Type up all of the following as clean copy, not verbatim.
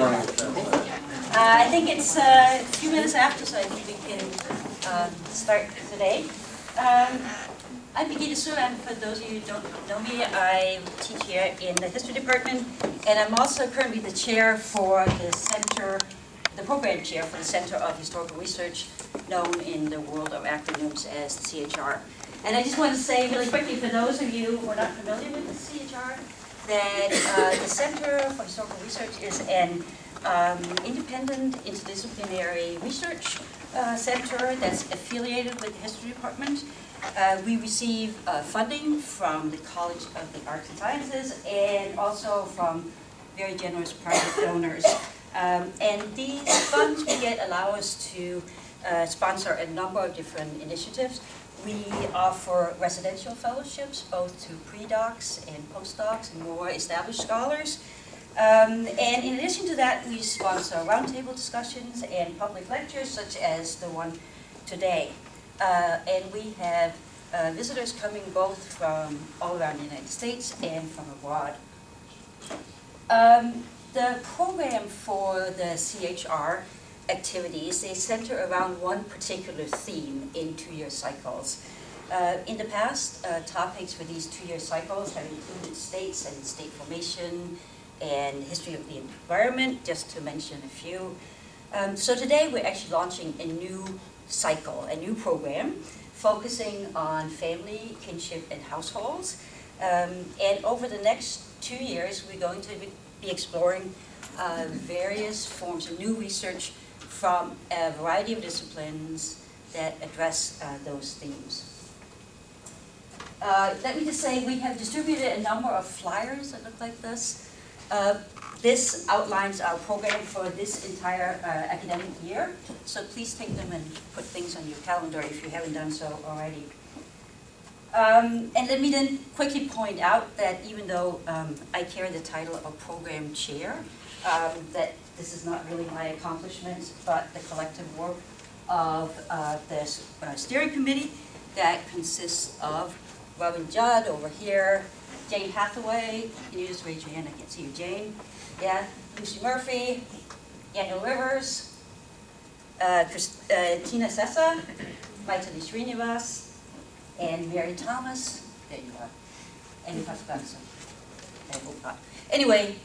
morning. I think it's a few minutes after, so I think we can start today. I'm Birgitte Sø, and for those of you who don't know me, I teach here in the history department, and I'm also currently the chair for the center, the program chair for the Center of Historical Research, known in the world of acronyms as the CHR. And I just want to say really quickly, for those of you who are not familiar with the CHR, that the Center for Historical Research is an independent, interdisciplinary research center that's affiliated with the history department. We receive funding from the College of the Arts and Sciences and also from very generous private donors. And these funds we get allow us to sponsor a number of different initiatives. We offer residential fellowships both to pre-docs and postdocs and more established scholars. And in addition to that, we sponsor roundtable discussions and public lectures such as the one today. And we have visitors coming both from all around the United States and from abroad. The program for the CHR activities, they center around one particular theme in two-year cycles. In the past, topics for these two-year cycles have included states and state formation and history of the environment, just to mention a few. So today we're actually launching a new cycle, a new program, focusing on family, kinship, and households. And over the next 2 years, we're going to be exploring various forms of new research from a variety of disciplines that address those themes. Let me just say we have distributed a number of flyers that look like this. This outlines our program for this entire academic year, so please take them and put things on your calendar if you haven't done so already. And let me then quickly point out that even though I carry the title of program chair, that this is not really my accomplishment, but the collective work of the steering committee that consists of Robin Judd over here, Jane Hathaway, can you just raise your hand? I can't see you, Jane. Yeah, Lucy Murphy, Daniel Rivers, Tina Sessa, Maitali Srinivas, and Mary Thomas. There you are. And you have forgotten some. I hope not. Anyway,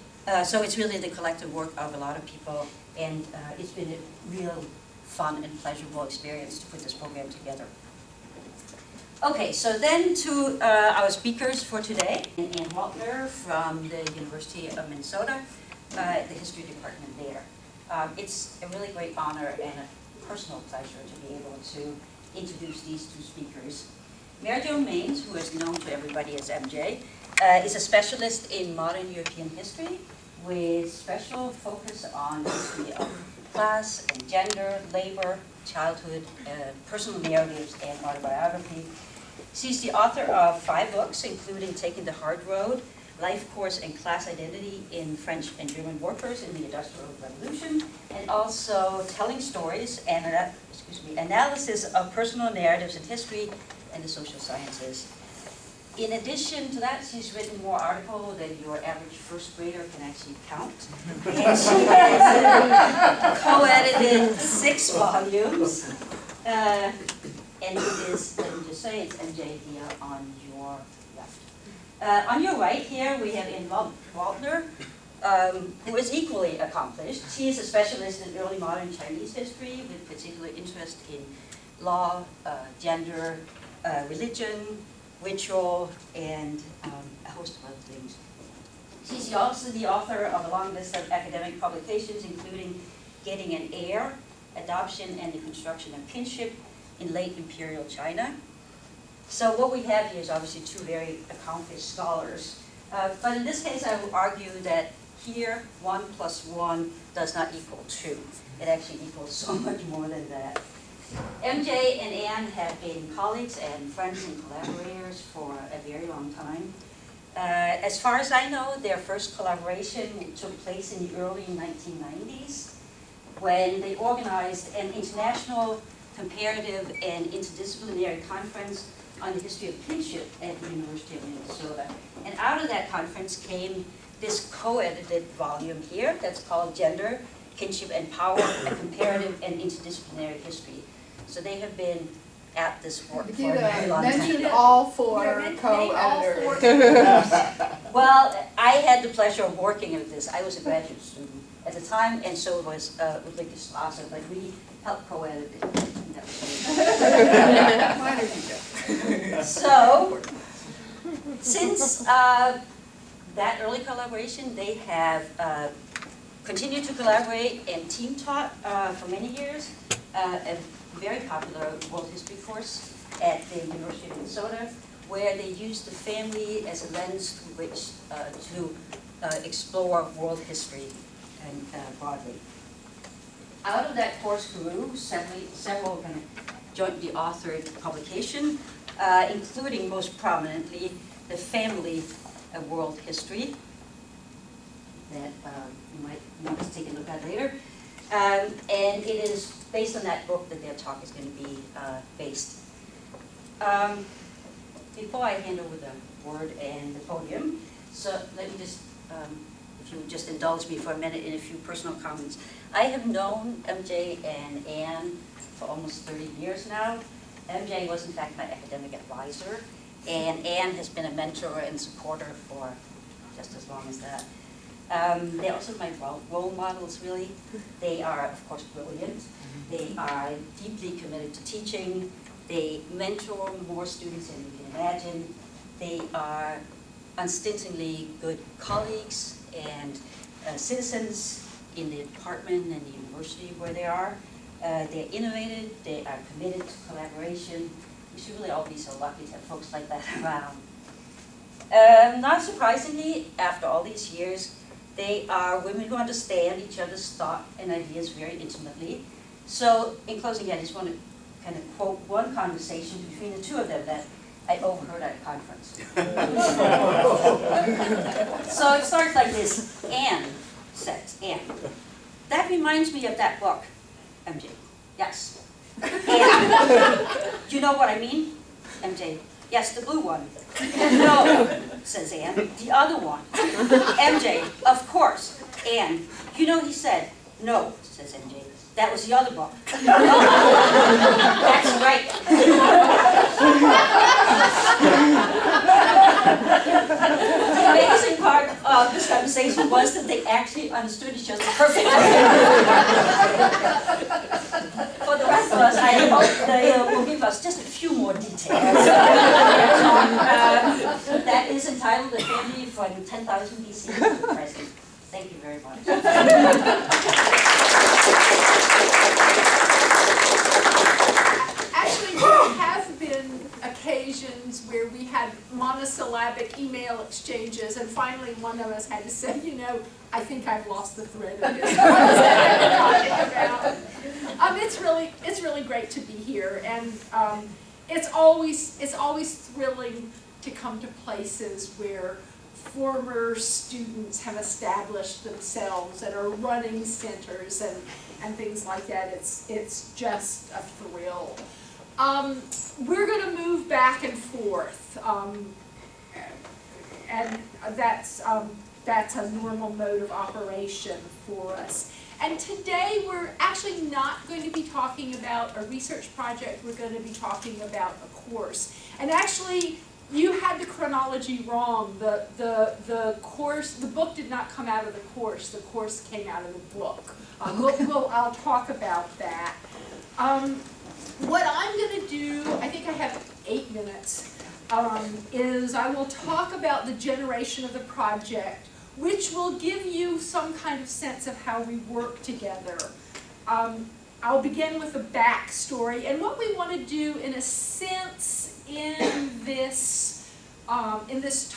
so it's really the collective work of a lot of people, and it's been a real fun and pleasurable experience to put this program together. Okay, so then to our speakers for today. Ann Waltner from the University of Minnesota, the history department there. It's a really great honor and a personal pleasure to be able to introduce these two speakers. Mary Jo Maynes, who is known to everybody as MJ, is a specialist in modern European history with special focus on history of class and gender, labor, childhood, personal narratives, and autobiography. She's the author of 5 books, including Taking the Hard Road, Life Course and Class Identity in French and German Workers in the Industrial Revolution, and also Telling Stories and Analysis of Personal Narratives in History and the Social Sciences. In addition to that, she's written more articles than your average first grader can actually count. And she has co-edited 6 volumes. And it is, let me just say, it's MJ here on your left. On your right here, we have Ann Waltner, who is equally accomplished. She is a specialist in early modern Chinese history with particular interest in law, gender, religion, ritual, and a host of other things. She's also the author of a long list of academic publications, including Getting an Heir, Adoption and the Construction of Kinship in Late Imperial China. So what we have here is obviously 2 very accomplished scholars. But in this case, I would argue that here, 1 + 1 does not equal 2. It actually equals so much more than that. MJ and Ann have been colleagues and friends and collaborators for a very long time. As far as I know, their first collaboration took place in the early 1990s when they organized an international comparative and interdisciplinary conference on the history of kinship at the University of Minnesota. And out of that conference came this co-edited volume here that's called Gender, Kinship and Power, A Comparative and Interdisciplinary History. So they have been at this work for a very long time. Mention all four co-editors. Well, I had the pleasure of working at this. I was a graduate student at the time, and so was Ulrike Strasser, but we helped co-edit it. So, since that early collaboration, they have continued to collaborate and team taught for many years. A very popular world history course at the University of Minnesota, where they use the family as a lens through which to explore world history and broadly. Out of that course grew several kind of jointly authored publications, including most prominently the family of world history that you might want to take a look at later. And it is based on that book that their talk is going to be based. Before I hand over the word and the podium, so let me just, if you would just indulge me for a minute in a few personal comments. I have known MJ and Anne for almost 30 years now. MJ was in fact my academic advisor, and Anne has been a mentor and supporter for just as long as that. They're also my role models, really. They are, of course, brilliant. They are deeply committed to teaching. They mentor more students than you can imagine. They are unstintingly good colleagues and citizens in the department and the university where they are. They're innovative. They are committed to collaboration. We should really all be so lucky to have folks like that around. Not surprisingly, after all these years, they are women who understand each other's thought and ideas very intimately. So, in closing, I just want to kind of quote one conversation between the two of them that I overheard at a conference. So it starts like this. Anne says, Anne, that reminds me of that book, MJ. Yes. Anne, do you know what I mean? MJ, yes, the blue one. No, says Anne, the other one. MJ, of course. Anne, you know he said, no, says MJ. That was the other book. That's right. The amazing part of this conversation was that they actually understood each other perfectly. For the rest of us, I hope they will give us just a few more details. That is entitled The Family from 10,000 BCE to the present. Thank you very much. Actually, there have been occasions where we had monosyllabic email exchanges, and finally one of us had to say, you know, I think I've lost the thread of this. It's really great to be here, and it's always thrilling to come to places where former students have established themselves and are running centers and things like that. It's just a thrill. We're going to move back and forth, and that's a normal mode of operation for us. And today we're actually not going to be talking about a research project. We're going to be talking about a course. And actually, you had the chronology wrong. The course, the book did not come out of the course. The course came out of the book. I'll talk about that. What I'm going to do, I think I have 8 minutes, is I will talk about the generation of the project, which will give you some kind of sense of how we work together. I'll begin with a backstory, and what we want to do, in a sense, in this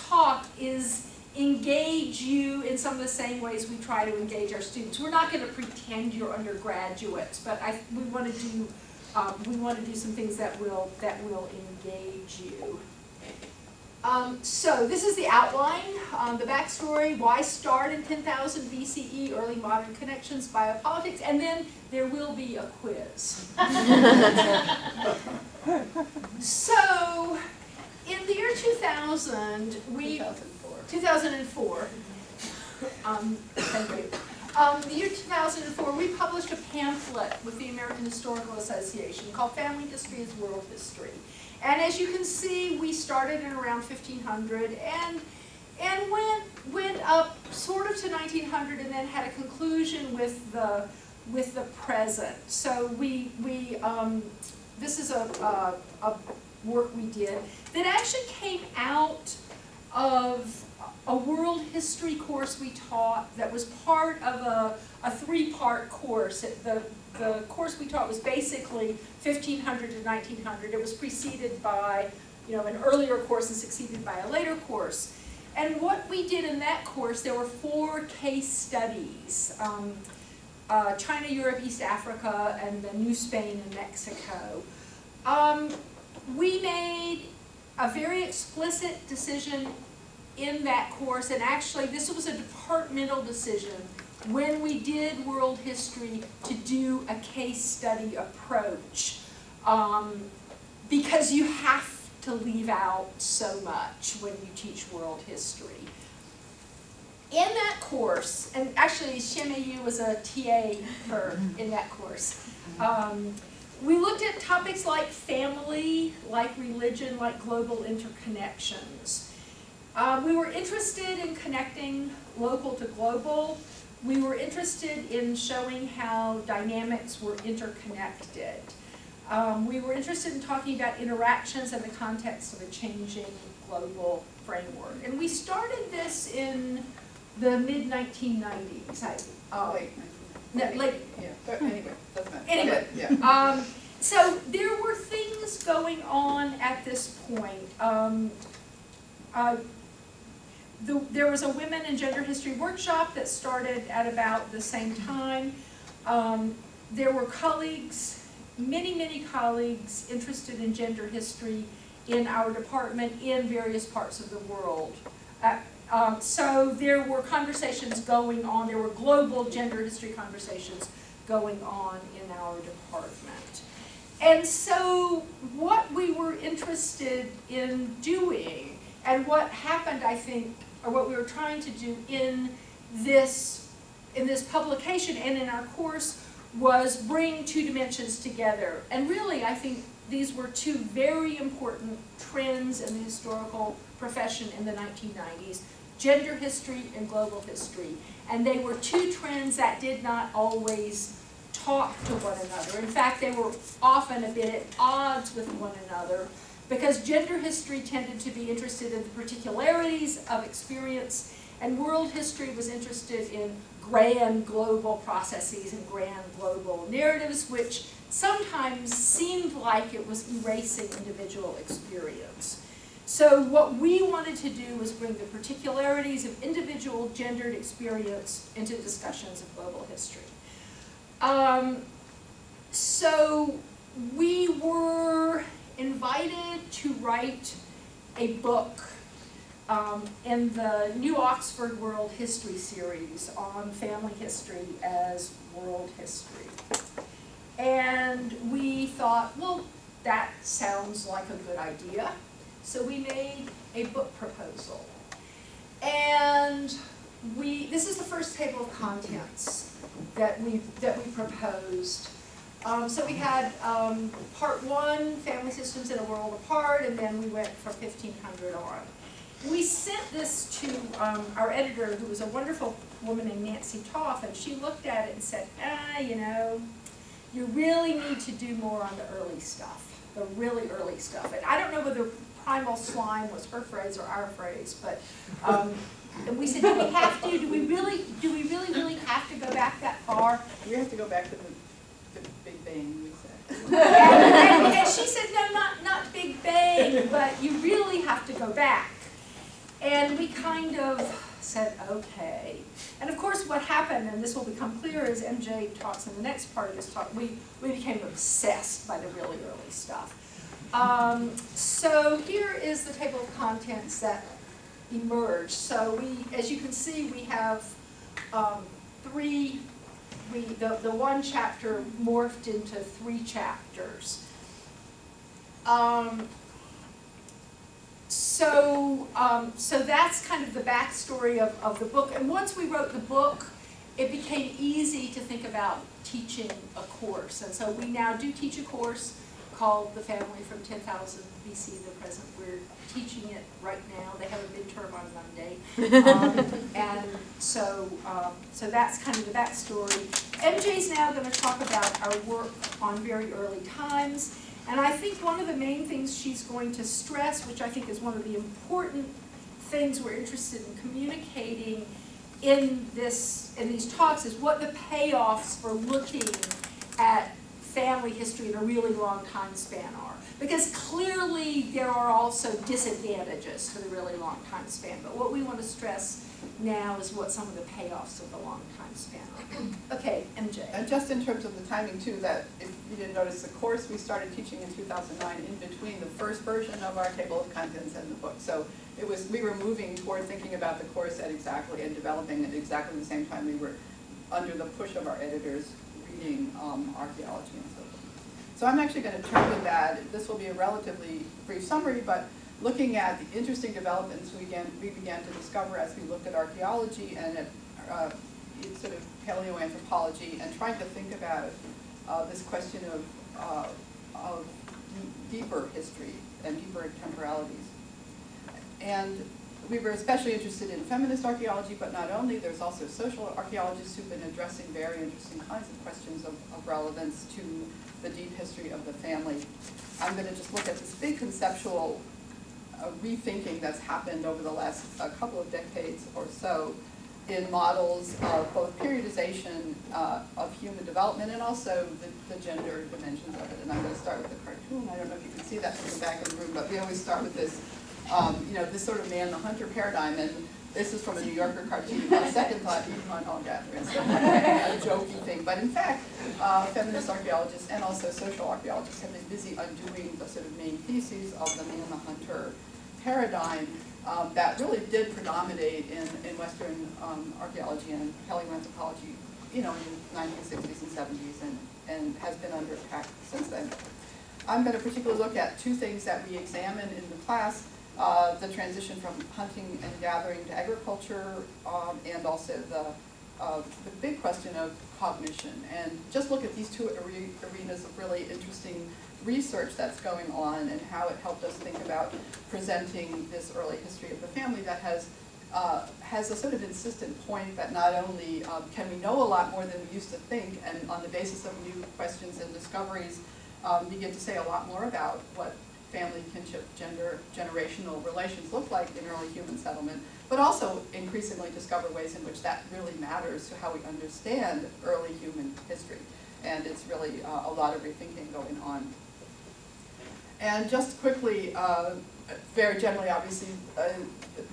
talk is engage you in some of the same ways we try to engage our students. We're not going to pretend you're undergraduates, but we want to do some things that will engage you. So this is the outline, the backstory, why start in 10,000 BCE, early modern connections, biopolitics, and then there will be a quiz. So, in the year 2004, Thank you. The year 2004, we published a pamphlet with the American Historical Association called Family History is World History. And as you can see, we started in around 1500 and went up sort of to 1900 and then had a conclusion with the present. So this is a work we did that actually came out of a world history course we taught that was part of a three-part course. The course we taught was basically 1500 to 1900. It was preceded by, an earlier course and succeeded by a later course. And what we did in that course, there were 4 case studies. China, Europe, East Africa, and the New Spain and Mexico. We made a very explicit decision in that course, and actually this was a departmental decision when we did world history to do a case study approach, because you have to leave out so much when you teach world history. In that course, and actually Shemayu was a TA in that course, we looked at topics like family, like religion, like global interconnections. We were interested in connecting local to global. We were interested in showing how dynamics were interconnected. We were interested in talking about interactions in the context of a changing global framework. And we started this in the mid-1990s. Anyway, Yeah. so there were things going on at this point. There was a women and gender history workshop that started at about the same time. There were colleagues, many colleagues interested in gender history in our department in various parts of the world. So there were conversations going on, there were global gender history conversations going on in our department. And so what we were interested in doing, and what happened, I think, or what we were trying to do in this publication and in our course, was bring 2 dimensions together. And really, I think these were 2 very important trends in the historical profession in the 1990s, gender history and global history. And they were 2 trends that did not always talk to one another. In fact, they were often a bit at odds with one another, because gender history tended to be interested in the particularities of experience, and world history was interested in grand global processes and grand global narratives, which sometimes seemed like it was erasing individual experience. So what we wanted to do was bring the particularities of individual gendered experience into discussions of global history. So we were invited to write a book in the New Oxford World History series on family history as world history. And we thought, well, that sounds like a good idea. So we made a book proposal. And this is the first table of contents that we proposed. So we had part 1, family systems in a world apart, and then we went from 1500 on. We sent this to our editor, who was a wonderful woman named Nancy Toff, and she looked at it and said, you really need to do more on the early stuff, the really early stuff. And I don't know whether primal slime was her phrase or our phrase, but and we said, do we really have to go back that far? We have to go back to the Big Bang, we said. And she said, no, not Big Bang, but you really have to go back. And we kind of said, okay. And of course what happened, and this will become clear as MJ talks in the next part of this talk, we became obsessed by the really early stuff. So here is the table of contents that emerged. So as you can see, we have the 1 chapter morphed into 3 chapters. So so that's kind of the backstory of the book. And once we wrote the book, it became easy to think about teaching a course. And so we now do teach a course called The Family from 10,000 BC to the Present. We're teaching it right now. They have a midterm on Monday. And so that's kind of the backstory. MJ's now going to talk about our work on very early times. And I think one of the main things she's going to stress, which I think is one of the important things we're interested in communicating in these talks, is what the payoffs for looking at family history in a really long time span are. Because clearly there are also disadvantages to the really long time span. But what we want to stress now is what some of the payoffs of the long time span are. Okay, MJ. And just in terms of the timing too, that if you didn't notice, the course we started teaching in 2009 in between the first version of our table of contents and the book. So we were moving toward thinking about the course at exactly, and developing at exactly the same time we were under the push of our editors reading archaeology and so forth. So I'm actually going to turn to that. This will be a relatively brief summary, but looking at the interesting developments we began to discover as we looked at archaeology and at sort of paleoanthropology, and trying to think about this question of deeper history and deeper temporalities. And we were especially interested in feminist archaeology, but not only. There's also social archaeologists who've been addressing very interesting kinds of questions of relevance to the deep history of the family. I'm going to just look at this big conceptual rethinking that's happened over the last couple of decades or so in models of both periodization of human development and also the gender dimensions of it. And I'm going to start with the cartoon. I don't know if you can see that from the back of the room, but we always start with this, this sort of man, the hunter paradigm. And this is from a New Yorker cartoon. On second thought, you might all gather. It's a jokey thing. But in fact, feminist archaeologists and also social archaeologists have been busy undoing the sort of main theses of the man, the hunter paradigm that really did predominate in Western archaeology and paleoanthropology, in the 1960s and 70s, and has been under attack since then. I'm going to particularly look at two things that we examine in the class: the transition from hunting and gathering to agriculture, and also the big question of cognition. And just look at these two arenas of really interesting research that's going on and how it helped us think about presenting this early history of the family that has a sort of insistent point that not only can we know a lot more than we used to think, and on the basis of new questions and discoveries begin to say a lot more about what family, kinship, gender, generational relations look like in early human settlement, but also increasingly discover ways in which that really matters to how we understand early human history. And it's really a lot of rethinking going on. And just quickly, very generally, obviously,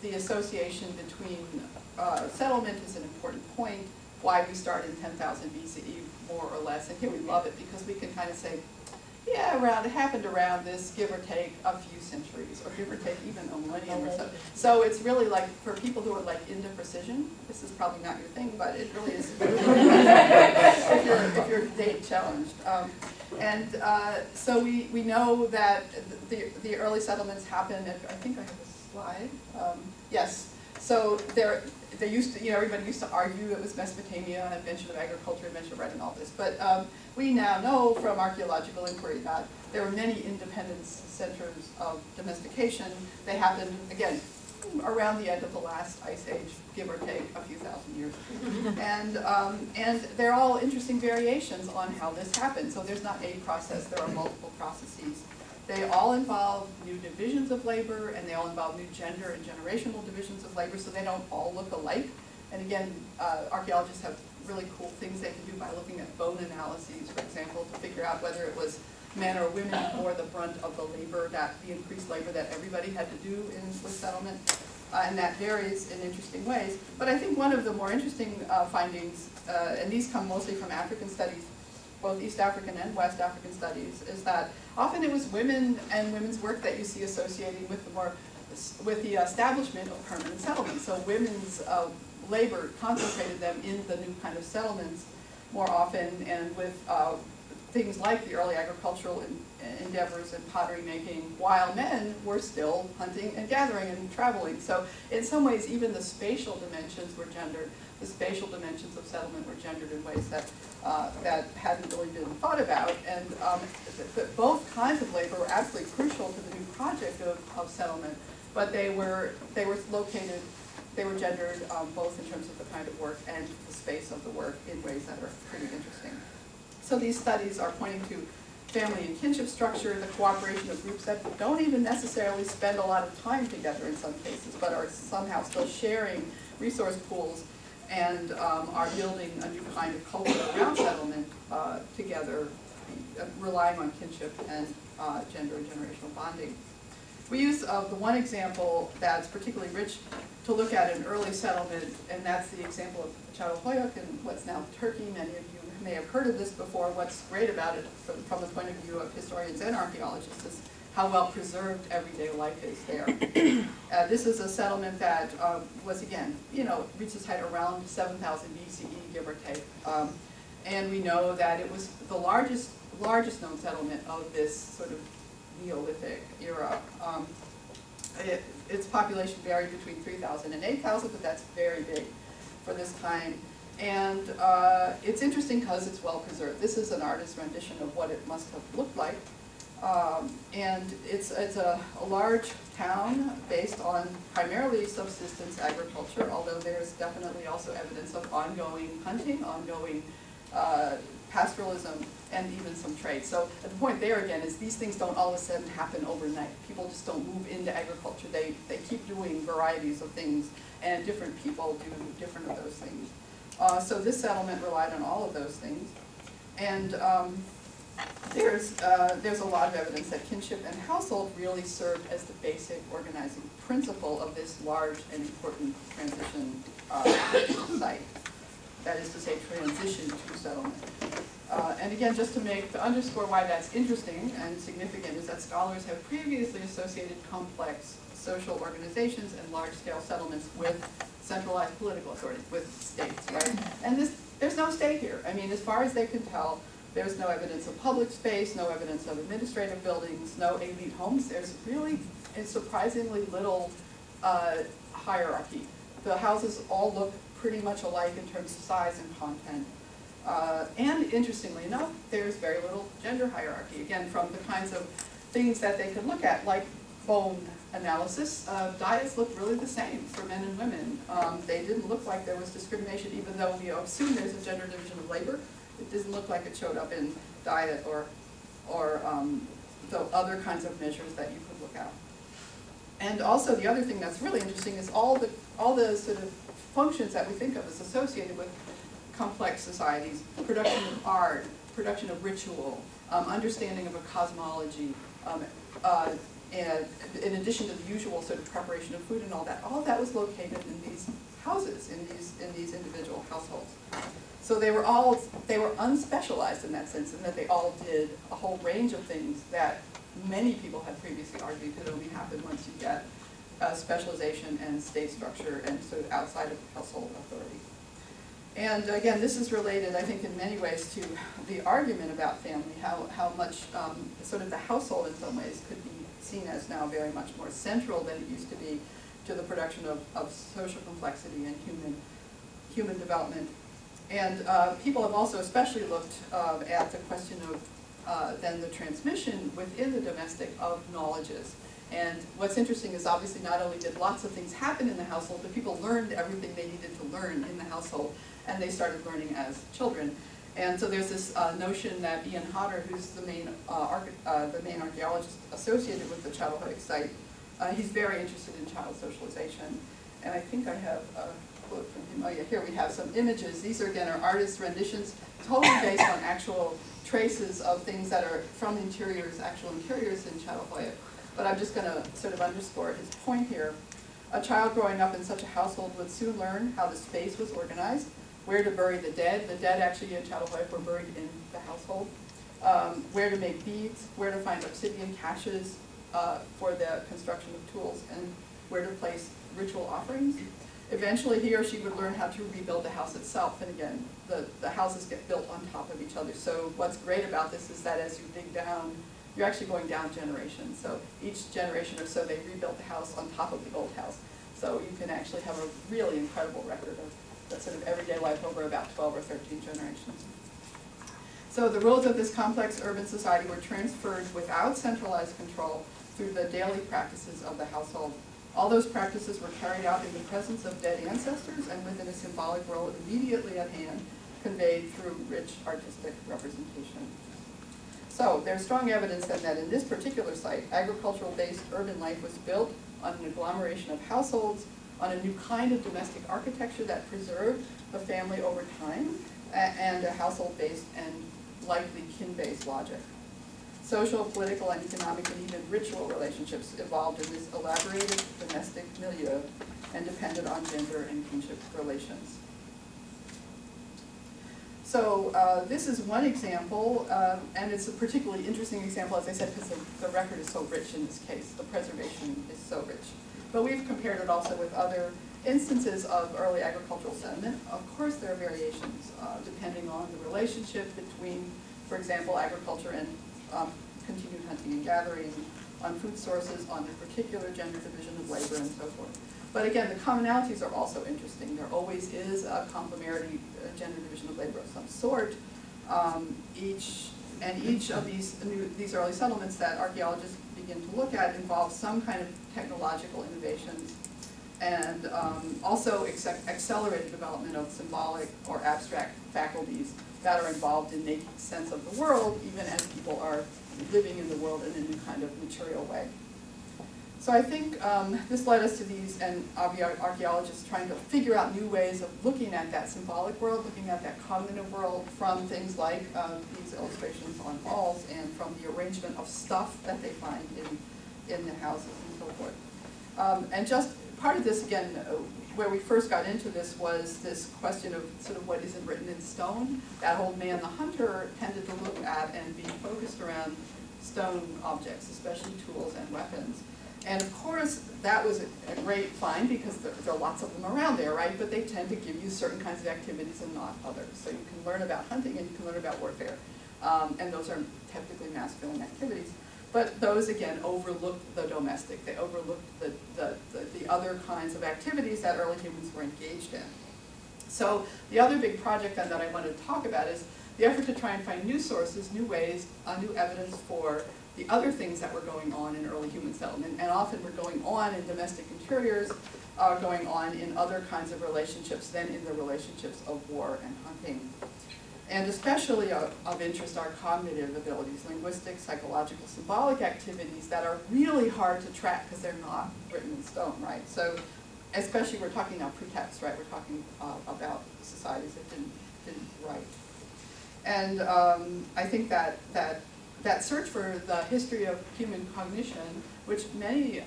the association between settlement is an important point. Why we start in 10,000 BCE, more or less. And here we love it because we can kind of say, yeah, it happened around this, give or take a few centuries, or give or take even a millennium or so. So it's really like, for people who are like into precision, this is probably not your thing, but it really is if you're date challenged. So we know that the early settlements happened at, I think I have a slide. Yes. So they used to, everybody used to argue it was Mesopotamia, invention of agriculture, invention of writing, all this. But we now know from archaeological inquiry that there were many independent centers of domestication. They happened, again, around the end of the last ice age, give or take a few thousand years. And they're all interesting variations on how this happened. So there's not a process, there are multiple processes. They all involve new divisions of labor, and they all involve new gender and generational divisions of labor, so they don't all look alike. And again, archaeologists have really cool things they can do by looking at bone analyses, for example, to figure out whether it was men or women who bore the brunt of the labor, the increased labor that everybody had to do with settlement. And that varies in interesting ways. But I think one of the more interesting findings, and these come mostly from African studies, both East African and West African studies, is that often it was women and women's work that you see associating with the establishment of permanent settlements. So women's labor concentrated them in the new kind of settlements more often, and with things like the early agricultural endeavors and pottery making, while men were still hunting and gathering and traveling. So in some ways, even the spatial dimensions were gendered. The spatial dimensions of settlement were gendered in ways that hadn't really been thought about. And both kinds of labor were absolutely crucial to the new project of settlement, but they were located, they were gendered both in terms of the kind of work and the space of the work in ways that are pretty interesting. So these studies are pointing to family and kinship structure, the cooperation of groups that don't even necessarily spend a lot of time together in some cases, but are somehow still sharing resource pools and are building a new kind of culture around settlement together, relying on kinship and gender and generational bonding. We use the one example that's particularly rich to look at an early settlement, and that's the example of Çatalhöyük in what's now Turkey. Many of you may have heard of this before. What's great about it from the point of view of historians and archaeologists is how well preserved everyday life is there. This is a settlement that was, again, reached its height around 7,000 BCE, give or take. And we know that it was the largest known settlement of this sort of Neolithic era. Its population varied between 3,000 and 8,000, but that's very big for this time. And it's interesting because it's well preserved. This is an artist's rendition of what it must have looked like. And it's a large town based on primarily subsistence agriculture, although there's definitely also evidence of ongoing hunting, ongoing pastoralism, and even some trade. So the point there again is these things don't all of a sudden happen overnight. People just don't move into agriculture. They keep doing varieties of things, and different people do different of those things. So this settlement relied on all of those things. And there's a lot of evidence that kinship and household really served as the basic organizing principle of this large and important transition site. That is to say, transition to settlement. And again, just to underscore why that's interesting and significant, is that scholars have previously associated complex social organizations and large-scale settlements with centralized political authority, with states, right? And there's no state here. I mean, as far as they can tell, there's no evidence of public space, no evidence of administrative buildings, no elite homes. There's really surprisingly little hierarchy. The houses all look pretty much alike in terms of size and content. And interestingly enough, there's very little gender hierarchy. Again, from the kinds of things that they could look at, like bone analysis, diets looked really the same for men and women. They didn't look like there was discrimination, even though we assume there's a gender division of labor. It doesn't look like it showed up in diet or the other kinds of measures that you could look at. And also the other thing that's really interesting is all the sort of functions that we think of as associated with complex societies: production of art, production of ritual, understanding of a cosmology, and in addition to the usual sort of preparation of food and all that was located in these houses, in these individual households. So they were unspecialized in that sense, in that they all did a whole range of things that many people had previously argued could only happen once you get specialization and state structure and sort of outside of household authority. And again, this is related, I think, in many ways to the argument about family, how much sort of the household in some ways could be seen as now very much more central than it used to be to the production of social complexity and human development. And people have also especially looked at the question of then the transmission within the domestic of knowledges. And what's interesting is obviously not only did lots of things happen in the household, but people learned everything they needed to learn in the household, and they started learning as children. And so there's this notion that Ian Hodder, who's the main archaeologist associated with the Çatalhöyük site, he's very interested in child socialization. And I think I have a quote from him. Oh yeah, here we have some images. These are, again, are artist renditions, totally based on actual traces of things that are from interiors, actual interiors in Çatalhöyük. But I'm just going to sort of underscore his point here. A child growing up in such a household would soon learn how the space was organized, where to bury the dead. The dead actually in Çatalhöyük were buried in the household. Where to make beads, where to find obsidian caches for the construction of tools, and where to place ritual offerings. Eventually, he or she would learn how to rebuild the house itself, and again, the houses get built on top of each other. So what's great about this is that as you dig down, you're actually going down generations. So each generation or so, they rebuilt the house on top of the old house. So you can actually have a really incredible record of that sort of everyday life over about 12 or 13 generations. So the rules of this complex urban society were transferred without centralized control through the daily practices of the household. All those practices were carried out in the presence of dead ancestors and within a symbolic role immediately at hand, conveyed through rich artistic representation. So there's strong evidence then that in this particular site, agricultural-based urban life was built on an agglomeration of households, on a new kind of domestic architecture that preserved the family over time, and a household-based and likely kin-based logic. Social, political, and economic, and even ritual relationships evolved in this elaborated domestic milieu and depended on gender and kinship relations. So this is one example, and it's a particularly interesting example, as I said, because the record is so rich in this case. The preservation is so rich. But we've compared it also with other instances of early agricultural settlement. Of course, there are variations depending on the relationship between, for example, agriculture and continued hunting and gathering, on food sources, on the particular gender division of labor, and so forth. But again, the commonalities are also interesting. There always is a complementary gender division of labor of some sort. Each of these early settlements that archaeologists begin to look at involve some kind of technological innovations and also accelerated development of symbolic or abstract faculties that are involved in making sense of the world, even as people are living in the world in a new kind of material way. So I think this led us to these, and archaeologists trying to figure out new ways of looking at that symbolic world, looking at that cognitive world from things like these illustrations on walls and from the arrangement of stuff that they find in the houses and so forth. And just part of this, again, where we first got into this was this question of sort of what isn't written in stone. That old man, the hunter, tended to look at and be focused around stone objects, especially tools and weapons. And of course, that was a great find because there are lots of them around there, right? But they tend to give you certain kinds of activities and not others. So you can learn about hunting and you can learn about warfare. And those are typically masculine activities. But those, again, overlooked the domestic. They overlooked the other kinds of activities that early humans were engaged in. So the other big project then that I wanted to talk about is the effort to try and find new sources, new ways, new evidence for the other things that were going on in early human settlement, and often were going on in domestic interiors, going on in other kinds of relationships than in the relationships of war and hunting. And especially of interest are cognitive abilities, linguistic, psychological, symbolic activities that are really hard to track because they're not written in stone, right? So especially we're talking now pretext, right? We're talking about societies that didn't write. And I think that search for the history of human cognition, which many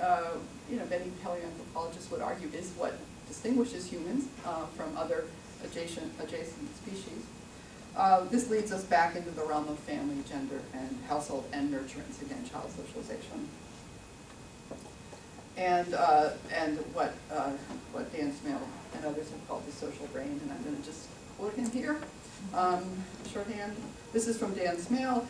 paleoanthropologists would argue is what distinguishes humans from other adjacent species. This leads us back into the realm of family, gender, and household and nurturance, again, child socialization. And what Dan Smale and others have called the social brain, and I'm going to just quote him here, shorthand. This is from Dan Smale,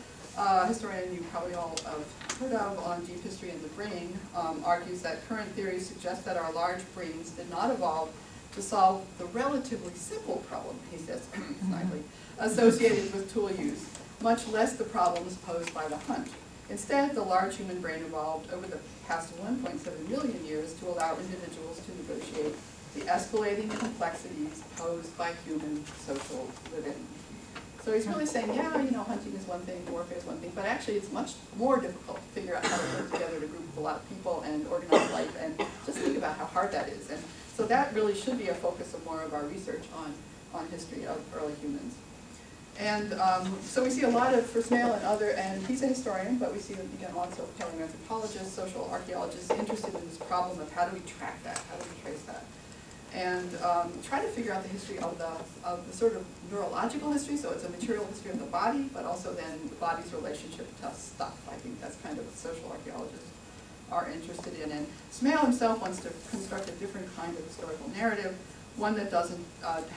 historian you probably all have heard of on deep history in the brain, argues that current theories suggest that our large brains did not evolve to solve the relatively simple problem, he says snidely, associated with tool use, much less the problems posed by the hunt. Instead, the large human brain evolved over the past 1.7 million years to allow individuals to negotiate the escalating complexities posed by human social living. So he's really saying, yeah, hunting is one thing, warfare is one thing, but actually it's much more difficult to figure out how to work together to group a lot of people and organize life, and just think about how hard that is. And so that really should be a focus of more of our research on history of early humans. And so we see a lot of, for Smale and he's a historian, but we see, again, lots of paleoanthropologists, social archaeologists interested in this problem of how do we track that, how do we trace that. And try to figure out the history of the sort of neurological history, so it's a material history of the body, but also then the body's relationship to stuff. I think that's kind of a social archaeologist are interested in. And Smale himself wants to construct a different kind of historical narrative, one that doesn't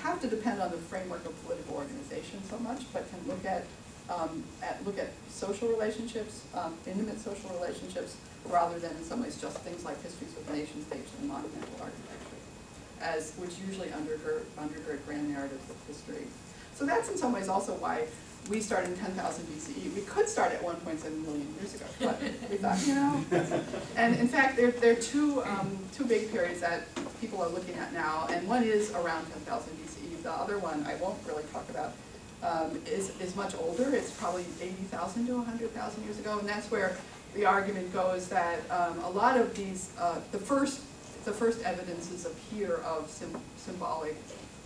have to depend on the framework of political organization so much, but can look at social relationships, intimate social relationships, rather than in some ways just things like histories of nation states and monumental architecture, which usually undergird grand narratives of history. So that's in some ways also why we started in 10,000 BCE. We could start at 1.7 million years ago, but we thought, And in fact, there are two big periods that people are looking at now, and one is around 10,000 BCE. The other one I won't really talk about is much older. It's probably 80,000 to 100,000 years ago, and that's where the argument goes that a lot of these, the first evidences appear of symbolic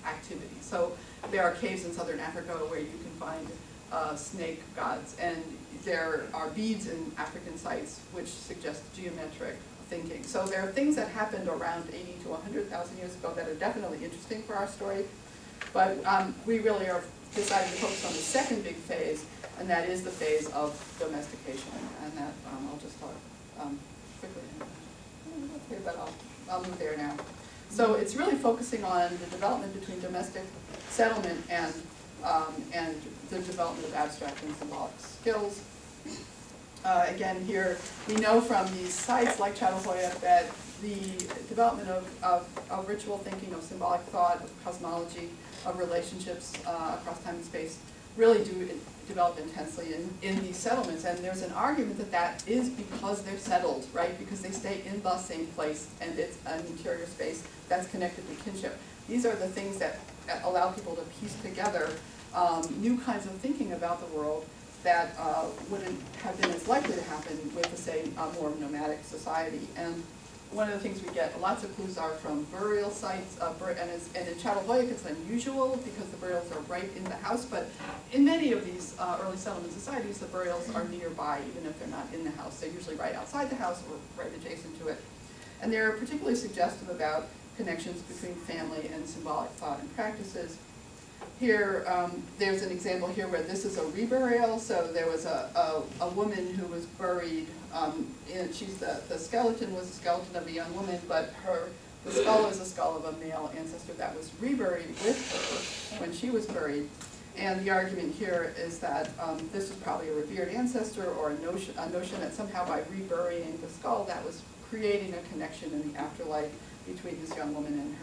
activity. So there are caves in southern Africa where you can find snake gods, and there are beads in African sites which suggest geometric thinking. So there are things that happened around 80 to 100,000 years ago that are definitely interesting for our story, but we really are deciding to focus on the second big phase, and that is the phase of domestication, and that I'll just talk quickly. Okay, but I'll move there now. So it's really focusing on the development between domestic settlement and the development of abstract and symbolic skills. Again, here we know from these sites like Chatahoya that the development of ritual thinking, of symbolic thought, of cosmology, of relationships across time and space really do develop intensely in these settlements. And there's an argument that that is because they're settled, right? Because they stay in the same place and it's an interior space that's connected to kinship. These are the things that allow people to piece together new kinds of thinking about the world that wouldn't have been as likely to happen with, say, a more nomadic society. And one of the things we get lots of clues are from burial sites, and in Chatahoya it's unusual because the burials are right in the house, but in many of these early settlement societies, the burials are nearby, even if they're not in the house. They're usually right outside the house or right adjacent to it. And they're particularly suggestive about connections between family and symbolic thought and practices. Here, there's an example here where this is a reburial. So there was a woman who was buried, and the skeleton was a skeleton of a young woman, but the skull is a skull of a male ancestor that was reburied with her when she was buried. And the argument here is that this was probably a revered ancestor, or a notion that somehow by reburying the skull, that was creating a connection in the afterlife between this young woman and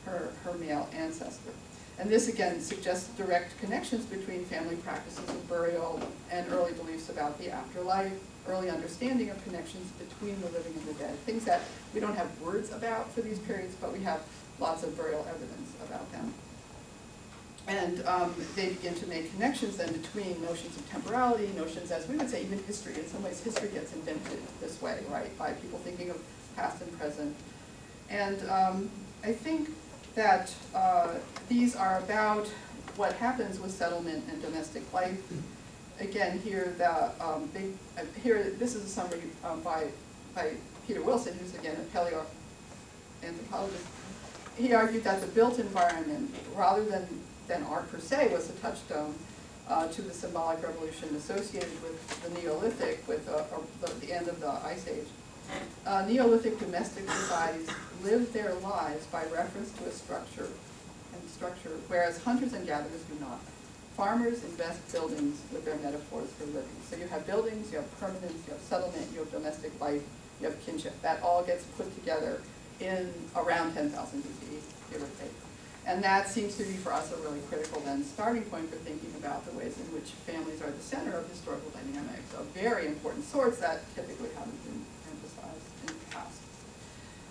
her male ancestor. And this again suggests direct connections between family practices of burial and early beliefs about the afterlife, early understanding of connections between the living and the dead, things that we don't have words about for these periods, but we have lots of burial evidence about them. And they begin to make connections then between notions of temporality, notions, as we would say, even history. In some ways, history gets invented this way, right, by people thinking of past and present. And I think that these are about what happens with settlement and domestic life. Again, here this is a summary by Peter Wilson, who's again a paleoanthropologist. He argued that the built environment, rather than art per se, was a touchstone to the symbolic revolution associated with the Neolithic, with the end of the Ice Age. Neolithic domestic societies lived their lives by reference to a structure, whereas hunters and gatherers do not. Farmers invest buildings with their metaphors for living. So you have buildings, you have permanence, you have settlement, you have domestic life, you have kinship. That all gets put together in around 10,000 BCE, give or take. And that seems to be for us a really critical then starting point for thinking about the ways in which families are the center of historical dynamics of very important sorts that typically haven't been emphasized in the past.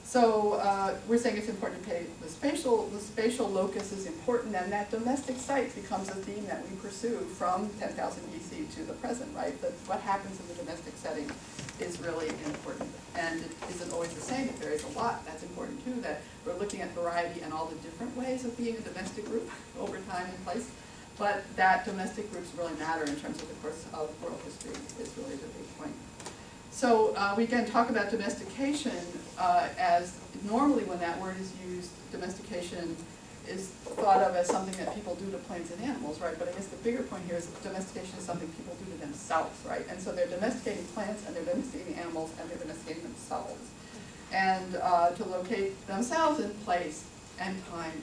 So we're saying it's important to pay the spatial locus is important, and that domestic site becomes a theme that we pursue from 10,000 BC to the present, right? That what happens in the domestic setting is really important, and it isn't always the same. It varies a lot. That's important too, that we're looking at variety and all the different ways of being a domestic group over time and place, but that domestic groups really matter in terms of the course of world history is really the big point. So we again talk about domestication as normally when that word is used, domestication is thought of as something that people do to plants and animals, right? But I guess the bigger point here is that domestication is something people do to themselves, right? And so they're domesticating plants, and they're domesticating animals, and they're domesticating themselves. And to locate themselves in place and time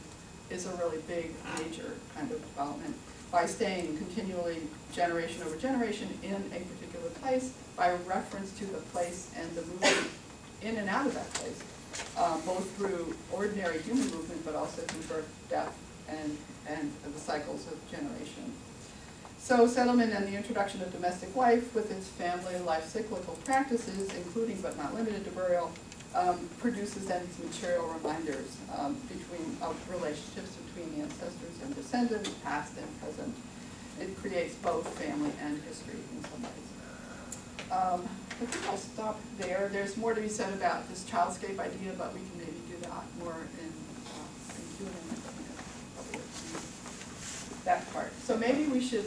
is a really big, major kind of development. By staying continually, generation over generation, in a particular place, by reference to the place and the movement in and out of that place, both through ordinary human movement, but also through birth, death, and the cycles of generation. So settlement and the introduction of domestic life with its family life cyclical practices, including but not limited to burial, produces then these material reminders of relationships between the ancestors and descendants, past and present. It creates both family and history in some ways. I think I'll stop there. There's more to be said about this childscape idea, but we can maybe do that more in Q&A. That part. So maybe we should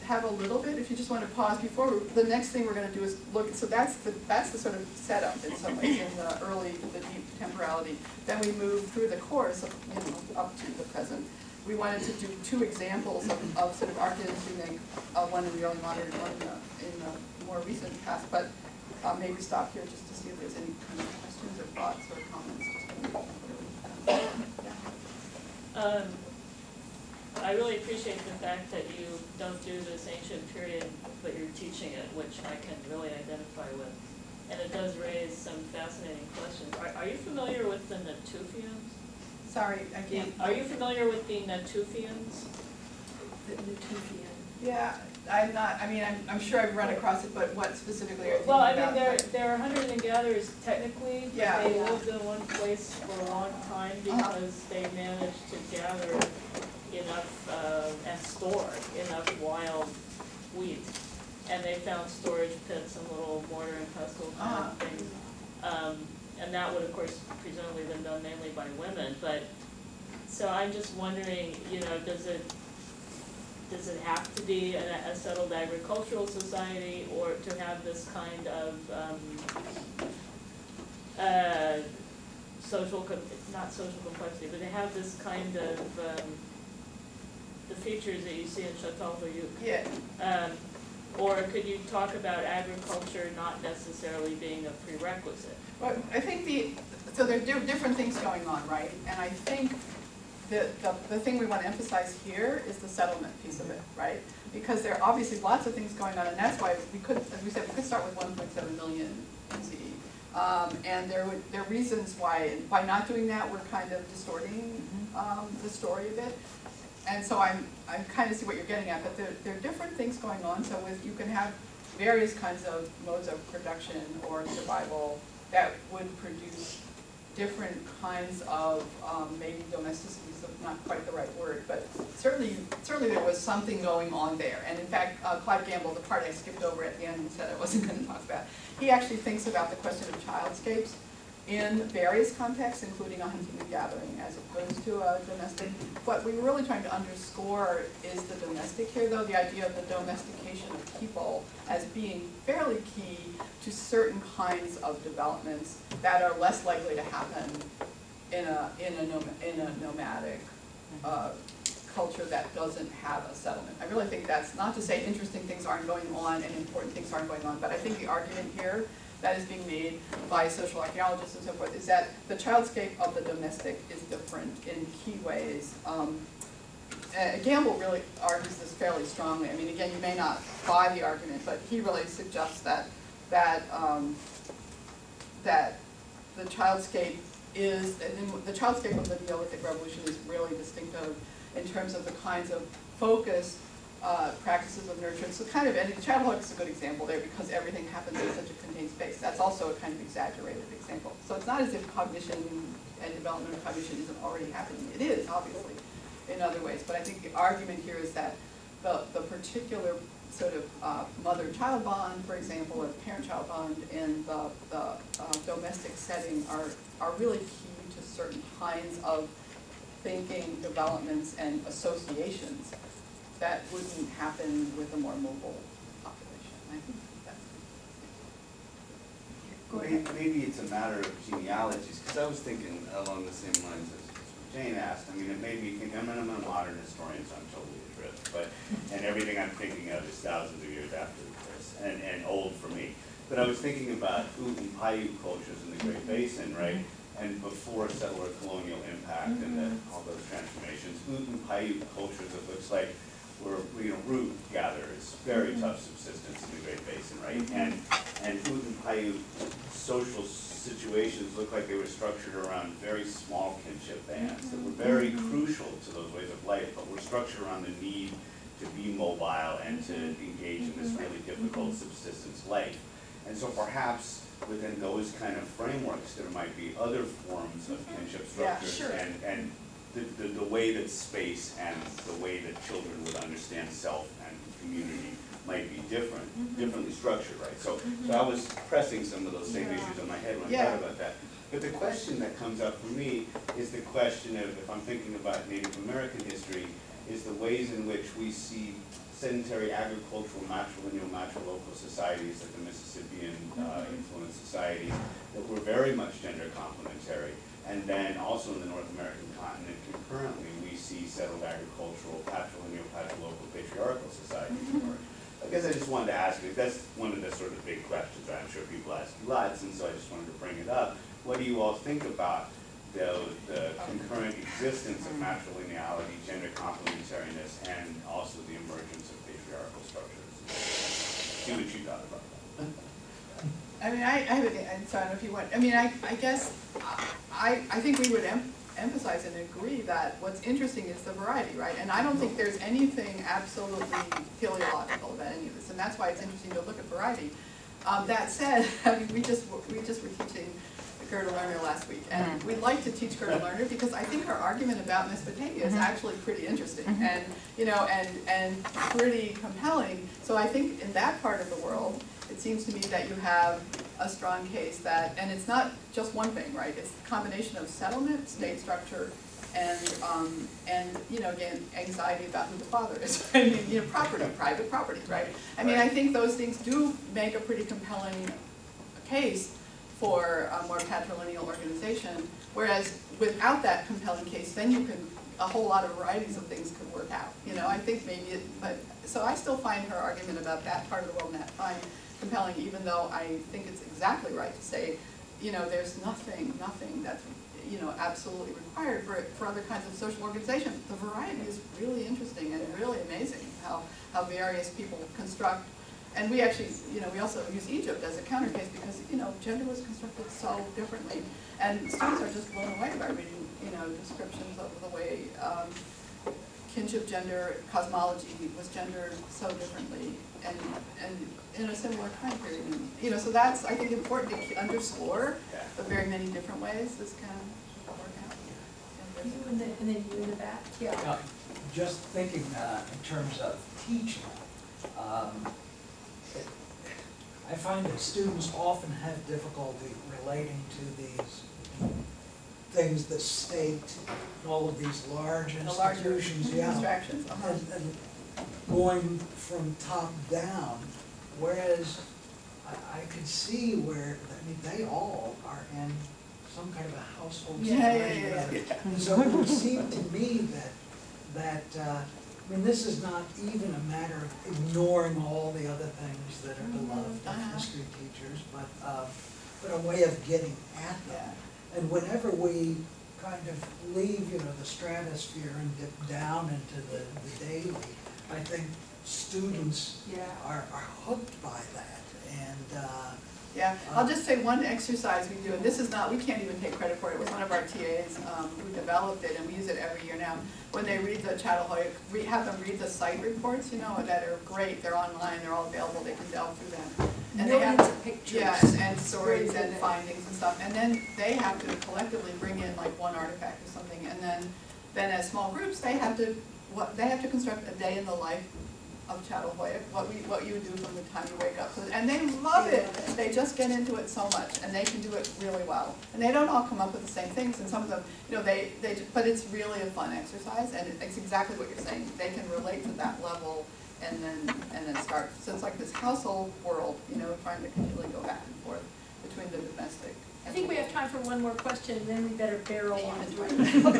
have a little bit, if you just want to pause before, the next thing we're going to do is look, so that's the sort of setup in some ways in the deep temporality. Then we move through the course of, up to the present. We wanted to do two examples of sort of arguments we make, one in the early modern and one in the more recent past, but maybe stop here just to see if there's any kind of questions or thoughts or comments. I really appreciate the fact that you don't do this ancient period, but you're teaching it, which I can really identify with. And it does raise some fascinating questions. Are you familiar with the Natufians? Sorry, I can't. Are you familiar with the Natufians? The Natufian. Yeah, I'm not, I mean, I'm sure I've run across it, but what specifically are you thinking Well, about? they're hunters and gatherers technically, but Yeah. they lived in one place for a long time because they managed to gather enough and store enough wild wheat. And they found storage pits and little mortar and pestle kind of things. And that would, of course, presumably been done mainly by women. But so I'm just wondering, does it have to be a settled agricultural society, or to have this kind of not social complexity, but to have this kind of the features that you see in Chateau Bayou? Yeah. Or could you talk about agriculture not necessarily being a prerequisite? Well, I think so there are different things going on, right? And I think the thing we want to emphasize here is the settlement piece of it, right? Because there are obviously lots of things going on, and that's why we could, as we said, we could start with 1.7 million BCE. And there are reasons why, by not doing that, we're kind of distorting the story a bit. And so I kind of see what you're getting at, but there are different things going on. So you can have various kinds of modes of production or survival that would produce different kinds of maybe domesticity is not quite the right word, but certainly there was something going on there. And in fact, Clive Gamble, the part I skipped over at the end and said I wasn't going to talk about, he actually thinks about the question of childscapes in various contexts, including a hunting and gathering, as opposed to a domestic. What we were really trying to underscore is the domestic here, though, the idea of the domestication of people as being fairly key to certain kinds of developments that are less likely to happen in a nomadic culture that doesn't have a settlement. I really think that's not to say interesting things aren't going on and important things aren't going on, but I think the argument here that is being made by social archaeologists and so forth is that the childscape of the domestic is different in key ways. Gamble really argues this fairly strongly. I mean, again, you may not buy the argument, but he really suggests that the childscape is, the childscape of the Neolithic Revolution is really distinctive in terms of the kinds of focused practices of nurture. So kind of, and childhood is a good example there because everything happens in such a contained space. That's also a kind of exaggerated example. So it's not as if cognition and development of cognition isn't already happening. It is, obviously, in other ways. But I think the argument here is that the particular sort of mother-child bond, for example, or parent-child bond in the domestic setting are really key to certain kinds of thinking, developments, and associations that wouldn't happen with a more mobile population. I think that's Maybe it's a matter of genealogies, because I was thinking along the same lines as Jane asked, I mean, it made me think, I'm a modern historian, so I'm totally adrift, but, and everything I'm thinking of is thousands of years after this, and old for me. But I was thinking about Ute and Paiute cultures in the Great Basin, right? And before settler colonial impact and all those transformations, Ute and Paiute cultures, it looks like, were, root gatherers, very tough subsistence in the Great Basin, right? And Ute and Paiute social situations look like they were structured around very small kinship bands that were very crucial to those ways of life, but were structured around the need to be mobile and to engage in this really difficult subsistence life. And so perhaps within those kind of frameworks, there might be other forms of kinship structures, sure. and the way that space and the way that children would understand self and community might be differently structured, right? So I was pressing some of those same issues in my head when I thought about that. But the question that comes up for me is the question of, if I'm thinking about Native American history, is the ways in which we see sedentary agricultural, matrilineal, matrilocal societies like the Mississippian influenced societies that were very much gender complementary. And then also in the North American continent, concurrently, we see settled agricultural, patrilineal, patrilocal, patriarchal societies. I guess I just wanted to ask you, that's one of the sort of big questions, right? I'm sure people ask you lots, and so I just wanted to bring it up. What do you all think about the concurrent existence of matrilineality, gender complementariness, and also the emergence of patriarchal structures? See what you thought about that. I mean, I have an, so I don't know if you want, I mean, I guess, I think we would emphasize and agree that what's interesting is the variety, right? And I don't think there's anything absolutely teleological about any of this, and that's why it's interesting to look at variety. That said, I mean, we just were teaching Gerda Lerner last week, and we like to teach Gerda Lerner because I think her argument about Mesopotamia is actually pretty interesting, and and pretty compelling. So I think in that part of the world, it seems to me that you have a strong case that, and it's not just one thing, right? It's a combination of settlement, state structure, and again, anxiety about who the father is. I mean, property, private property, right? I mean, I think those things do make a pretty compelling case for a more patrilineal organization, whereas without that compelling case, then you can, a whole lot of varieties of things could work out. I think maybe so I still find her argument about that part of the world fine, compelling, even though I think it's exactly right to say, there's nothing that's, absolutely required for other kinds of social organization. The variety is really interesting and really amazing how various people construct. And we actually, we also use Egypt as a counter case because, gender was constructed so differently. And students are just blown away by reading, descriptions of the way kinship gender, cosmology was gendered so differently and in a similar time period. So that's, I think, important to underscore the very many different ways this can work out. And then you in the back, yeah. Just thinking in terms of teaching, I find that students often have difficulty relating to these things, the state, and all of these large institutions, Abstractions. and going from top down, whereas I could see where, they all are in some kind of a household situation. And so it would seem to me that this is not even a matter of ignoring all the other things that are beloved of history teachers, but a way of getting at them. And whenever we kind of leave, the stratosphere and dip down into the daily, I think students are hooked by that. And I'll just say one exercise we do, and this is not, we can't even take credit for it. It was one of our TAs who developed it, and we use it every year now. When they read the Chattelhoyuk, we have them read the site reports, that are great. They're online, they're all available, they can delve through them. And Millions they have of pictures. Yes, and stories and findings and stuff. And then they have to collectively bring in like one artifact or something, and then as small groups, they have to construct a day in the life of Chattelhoyuk, what you do from the time you wake up. And they love it. They just get into it so much, and they can do it really well. And they don't all come up with the same things, and some of them, but it's really a fun exercise, and it's exactly what you're saying. They can relate to that level, and then start. So it's like this household world, trying to continually go back and forth between the domestic I think we have time for one more question, and then we better barrel on through. This would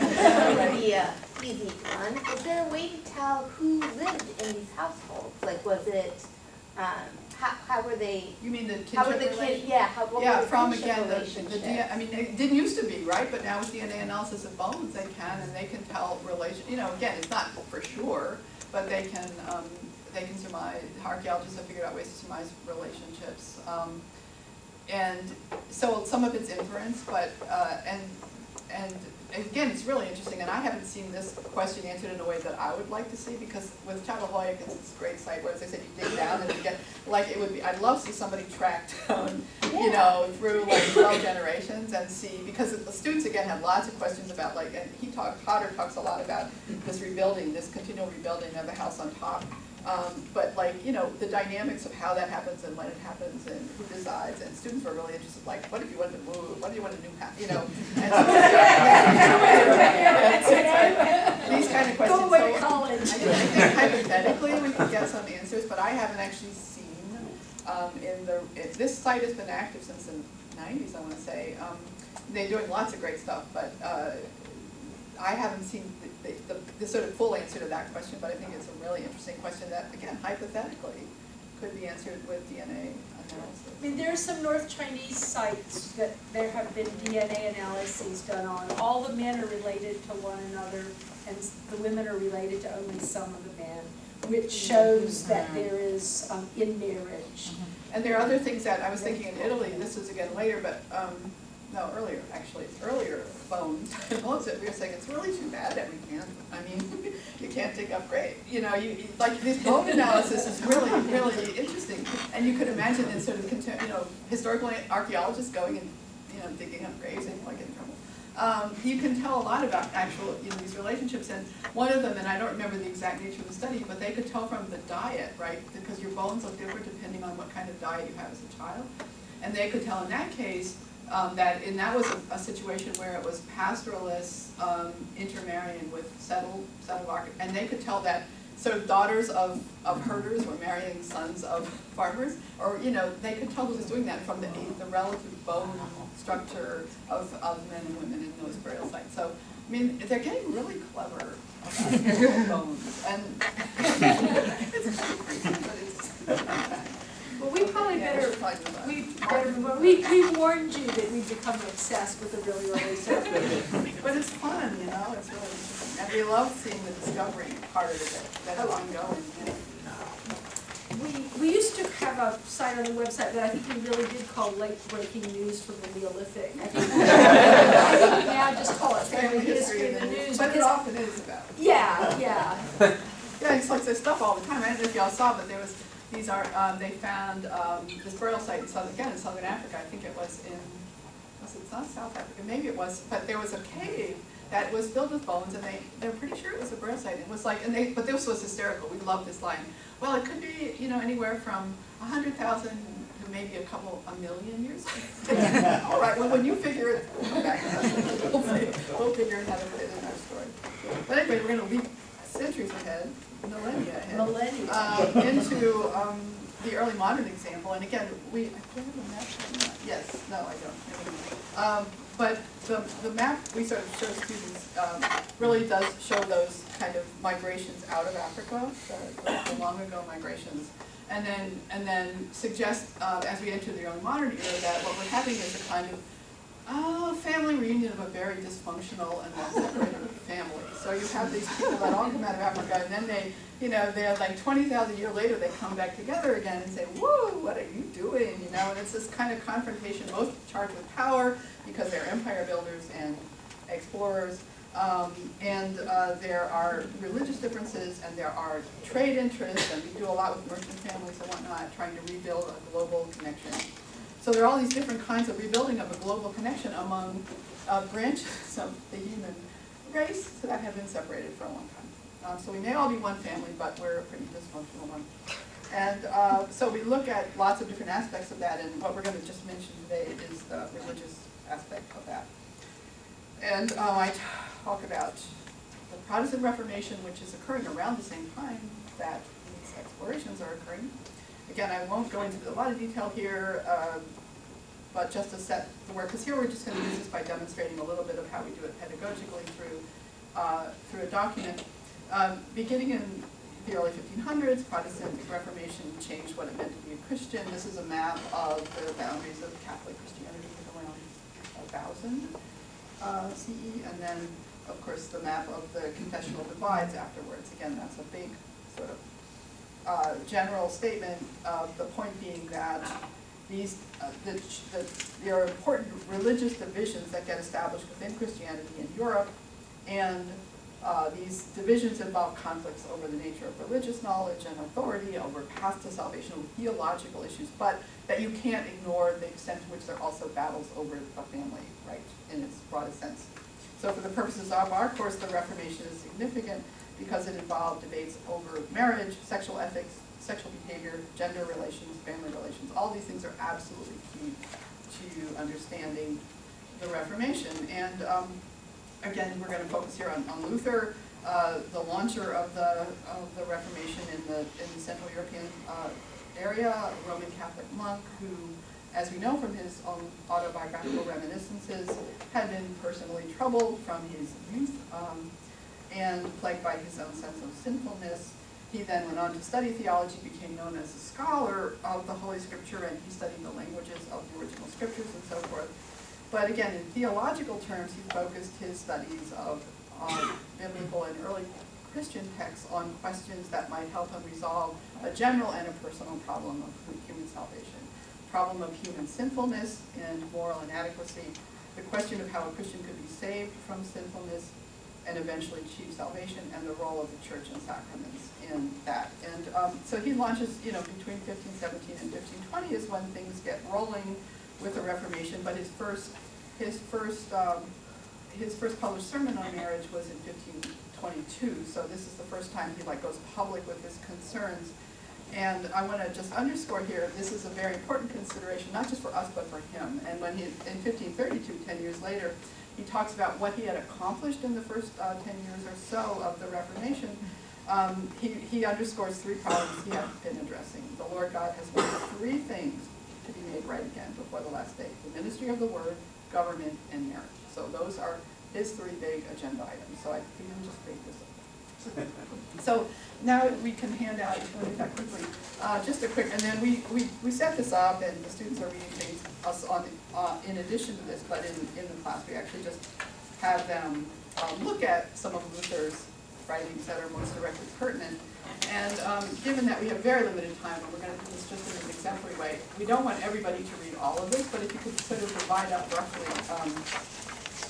be a easy one. Is there a way to tell who lived in these households? Like, was it, how were they, You mean the how were the kinship kids, relation? yeah, how, what Yeah, were the from kinship again, the relationships? DNA, I mean, it didn't used to be, right, but now with DNA analysis of bones, they can, and they can tell relation, you know, again, it's not for sure, but they can surmise, archaeologists have figured out ways to surmise relationships. And so some of it's inference, but, and again, it's really interesting, and I haven't seen this question answered in a way that I would like to see, because with Chatahoyuk, it's this great site where, as I said, you dig down and you get, like, it would be, I'd love to see somebody track down, you know, through like 12 generations and see, because the students, again, have lots of questions about, like, and Potter talks a lot about this rebuilding, this continual rebuilding of the house on top. But like, you know, the dynamics of how that happens and when it happens and who decides, and students were really interested, like, what if you wanted to move, what if you wanted a new house, you know? And so, these kind of questions. Go away to So, college. I think hypothetically we could get some answers, but I haven't actually seen, this site has been active since the 90s, I wanna say. They're doing lots of great stuff, but I haven't seen the sort of full answer to that question, but I think it's a really interesting question that, again, hypothetically, could be answered with DNA analysis. I mean, there are some North Chinese sites that there have been DNA analyses done on. All the men are related to one another, and the women are related to only some of the men, which shows that there is in marriage. And there are other things that, I was thinking in Italy, this was again later, but, no, earlier, actually, it's earlier bones. Bones that we were saying, it's really too bad that we can't, I mean, you can't dig up grave. You know, like this bone analysis is really, really interesting. And you could imagine in sort of, you know, historical archaeologists going and, you know, digging up graves and like in trouble. You can tell a lot about actual, you know, these relationships. And one of them, and I don't remember the exact nature of the study, but they could tell from the diet, right? Because your bones look different depending on what kind of diet you have as a child. And they could tell in that case, that was a situation where it was pastoralists intermarrying with settled and they could tell that sort of daughters of herders were marrying sons of farmers, or, you know, they could tell who was doing that from the relative bone structure of men and women in those burial sites. So, I mean, they're getting really clever about bones, and it's kind of creepy, but it's Well, we probably yeah, better, we should probably move on. we better move on. We warned you that we'd become obsessed with the really early stuff. But it's fun, you know, it's really interesting. And we love seeing the discovery part of it, that's ongoing. We used to have a site on the website that I think we really did call late breaking news from the Neolithic. I think we now just call it family history in the news. But it because- often is about. Yeah. Yeah, it's like there's stuff all the time. I don't know if y'all saw, but there was, these are, they found this burial site in Southern Africa. I think it was it's not South Africa, maybe it was, but there was a cave that was filled with bones, and they're pretty sure it was a burial site. It was like, but this was hysterical. We love this line. Well, it could be, you know, anywhere from 100,000 to maybe a million years. All right, well, when you figure it, we'll come back to that. We'll figure out how to fit it in our story. But anyway, we're going to leap centuries ahead, millennia ahead, into the early modern example. And again, do I have a map? Yes, no, I don't. But the map we sort of show students really does show those kind of migrations out of Africa, the long ago migrations, and then suggest as we enter the early modern era that what we're having is a kind of family reunion of a very dysfunctional and well-separated family. So you have these people that all come out of Africa, and then they, you know, they're like 20,000 years later, they come back together again and say, whoa, what are you doing? You know, and it's this kind of confrontation, both charged with power, because they're empire builders and explorers, and there are religious differences, and there are trade interests, and we do a lot with merchant families and whatnot, trying to rebuild a global connection. So there are all these different kinds of rebuilding of a global connection among branches of the human race that have been separated for a long time. So we may all be one family, but we're a pretty dysfunctional one. And so we look at lots of different aspects of that, and what we're going to just mention today is the religious aspect of that. And I talk about the Protestant Reformation, which is occurring around the same time that these explorations are occurring. Again, I won't go into a lot of detail here, but just to set the work, because here we're just going to use this by demonstrating a little bit of how we do it pedagogically through a document. Beginning in the early 1500s, Protestant Reformation changed what it meant to be a Christian. This is a map of the boundaries of Catholic Christianity around 1000 CE, and then, of course, the map of the confessional divides afterwards. Again, that's a big sort of general statement, the point being that there are important religious divisions that get established within Christianity in Europe, and these divisions involve conflicts over the nature of religious knowledge and authority, over paths to salvation, over theological issues, but that you can't ignore the extent to which there are also battles over the family, right, in its broadest sense. So for the purposes of our course, the Reformation is significant because it involved debates over marriage, sexual ethics, sexual behavior, gender relations, family relations. All these things are absolutely key to understanding the Reformation. And again, we're going to focus here on Luther, the launcher of the Reformation in the Central European area, a Roman Catholic monk who, as we know from his own autobiographical reminiscences, had been personally troubled from his youth and plagued by his own sense of sinfulness. He then went on to study theology, became known as a scholar of the Holy Scripture, and he studied the languages of the original scriptures and so forth. But again, in theological terms, he focused his studies of biblical and early Christian texts on questions that might help him resolve a general and a personal problem of human salvation. Problem of human sinfulness and moral inadequacy, the question of how a Christian could be saved from sinfulness and eventually achieve salvation, and the role of the church and sacraments in that. And so he launches, between 1517 and 1520 is when things get rolling with the Reformation, but his first published sermon on marriage was in 1522, so this is the first time he goes public with his concerns. And I want to just underscore here, this is a very important consideration, not just for us, but for him. And when in 1532, 10 years later, he talks about what he had accomplished in the first 10 years or so of the Reformation. He underscores three problems he had been addressing. The Lord God has made three things to be made right again before the last day: the ministry of the word, government, and marriage. So those are his three big agenda items. So I think I'm just break this up. So now we can hand out, if you want to do that quickly, just a quick, and then we set this up, and the students are reading things in addition to this, but in the class we actually just have them look at some of Luther's writings that are most directly pertinent. And given that we have very limited time, and we're going to do this just in an exemplary way, we don't want everybody to read all of this, but if you could sort of divide up roughly.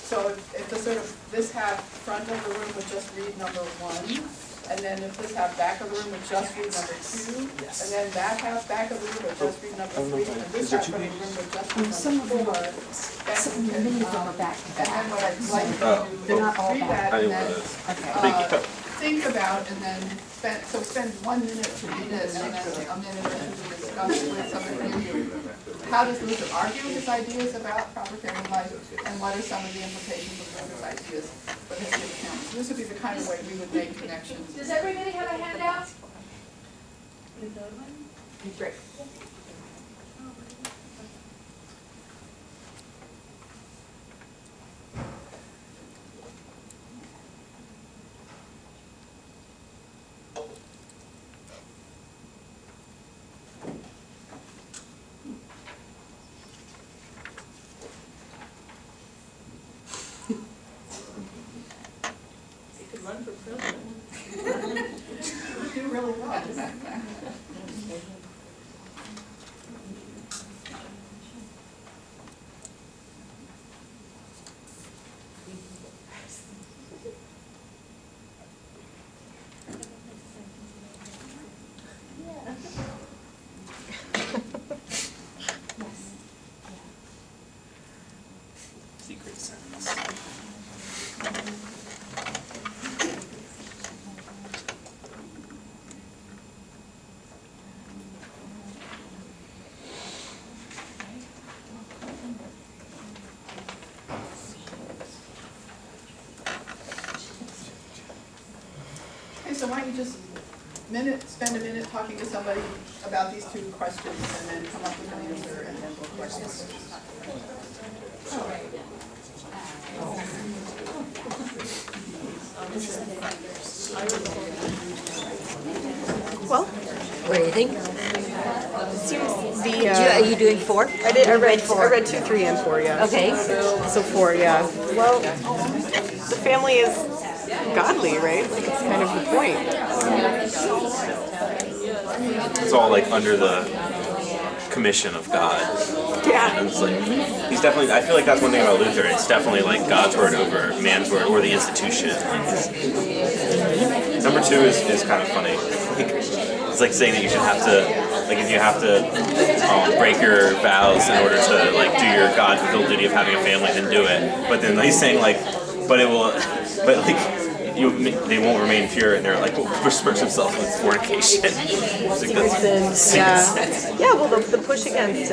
So if the sort of this half front of the room would just read number 1, and then if this half back of the room would just read number 2, and then that half back of the room would just read number 3, and this half of the room would just read number 4. Some of them are back to And then back. what I'd like to do They're not is all read back. that and then think about, and then spend 1 minute to read it, and then a minute or two to discuss with some of you. How does Luther argue his ideas about proper family life, and what are some of the implications of Luther's ideas for the history of the family? So this would be the kind of way we would make connections. Does everybody have a handout? Great. You could run for president. You do really well. Secret sentence. Okay, so why don't you just spend a minute talking to somebody about these two questions and then come up with an answer and then we'll question answers. Well, What do you think? seems the, Are you doing 4? I read 2, 3, and 4, yeah. Okay. So 4, yeah. Well, the family is godly, right? Like, it's kind of the point. It's all like under the commission of God. Yeah. And it's like, he's definitely, I feel like that's one thing about Luther, it's definitely like God's word over man's word or the institution. Number 2 is kind of funny. It's like saying that you should have to, like if you have to break your vows in order to like do your God-fulfilled duty of having a family, then do it. But then he's saying like, but it will, but like, they won't remain pure, and they're like, will besmirch themselves with fornication. It's like, that's Yeah, well, the push against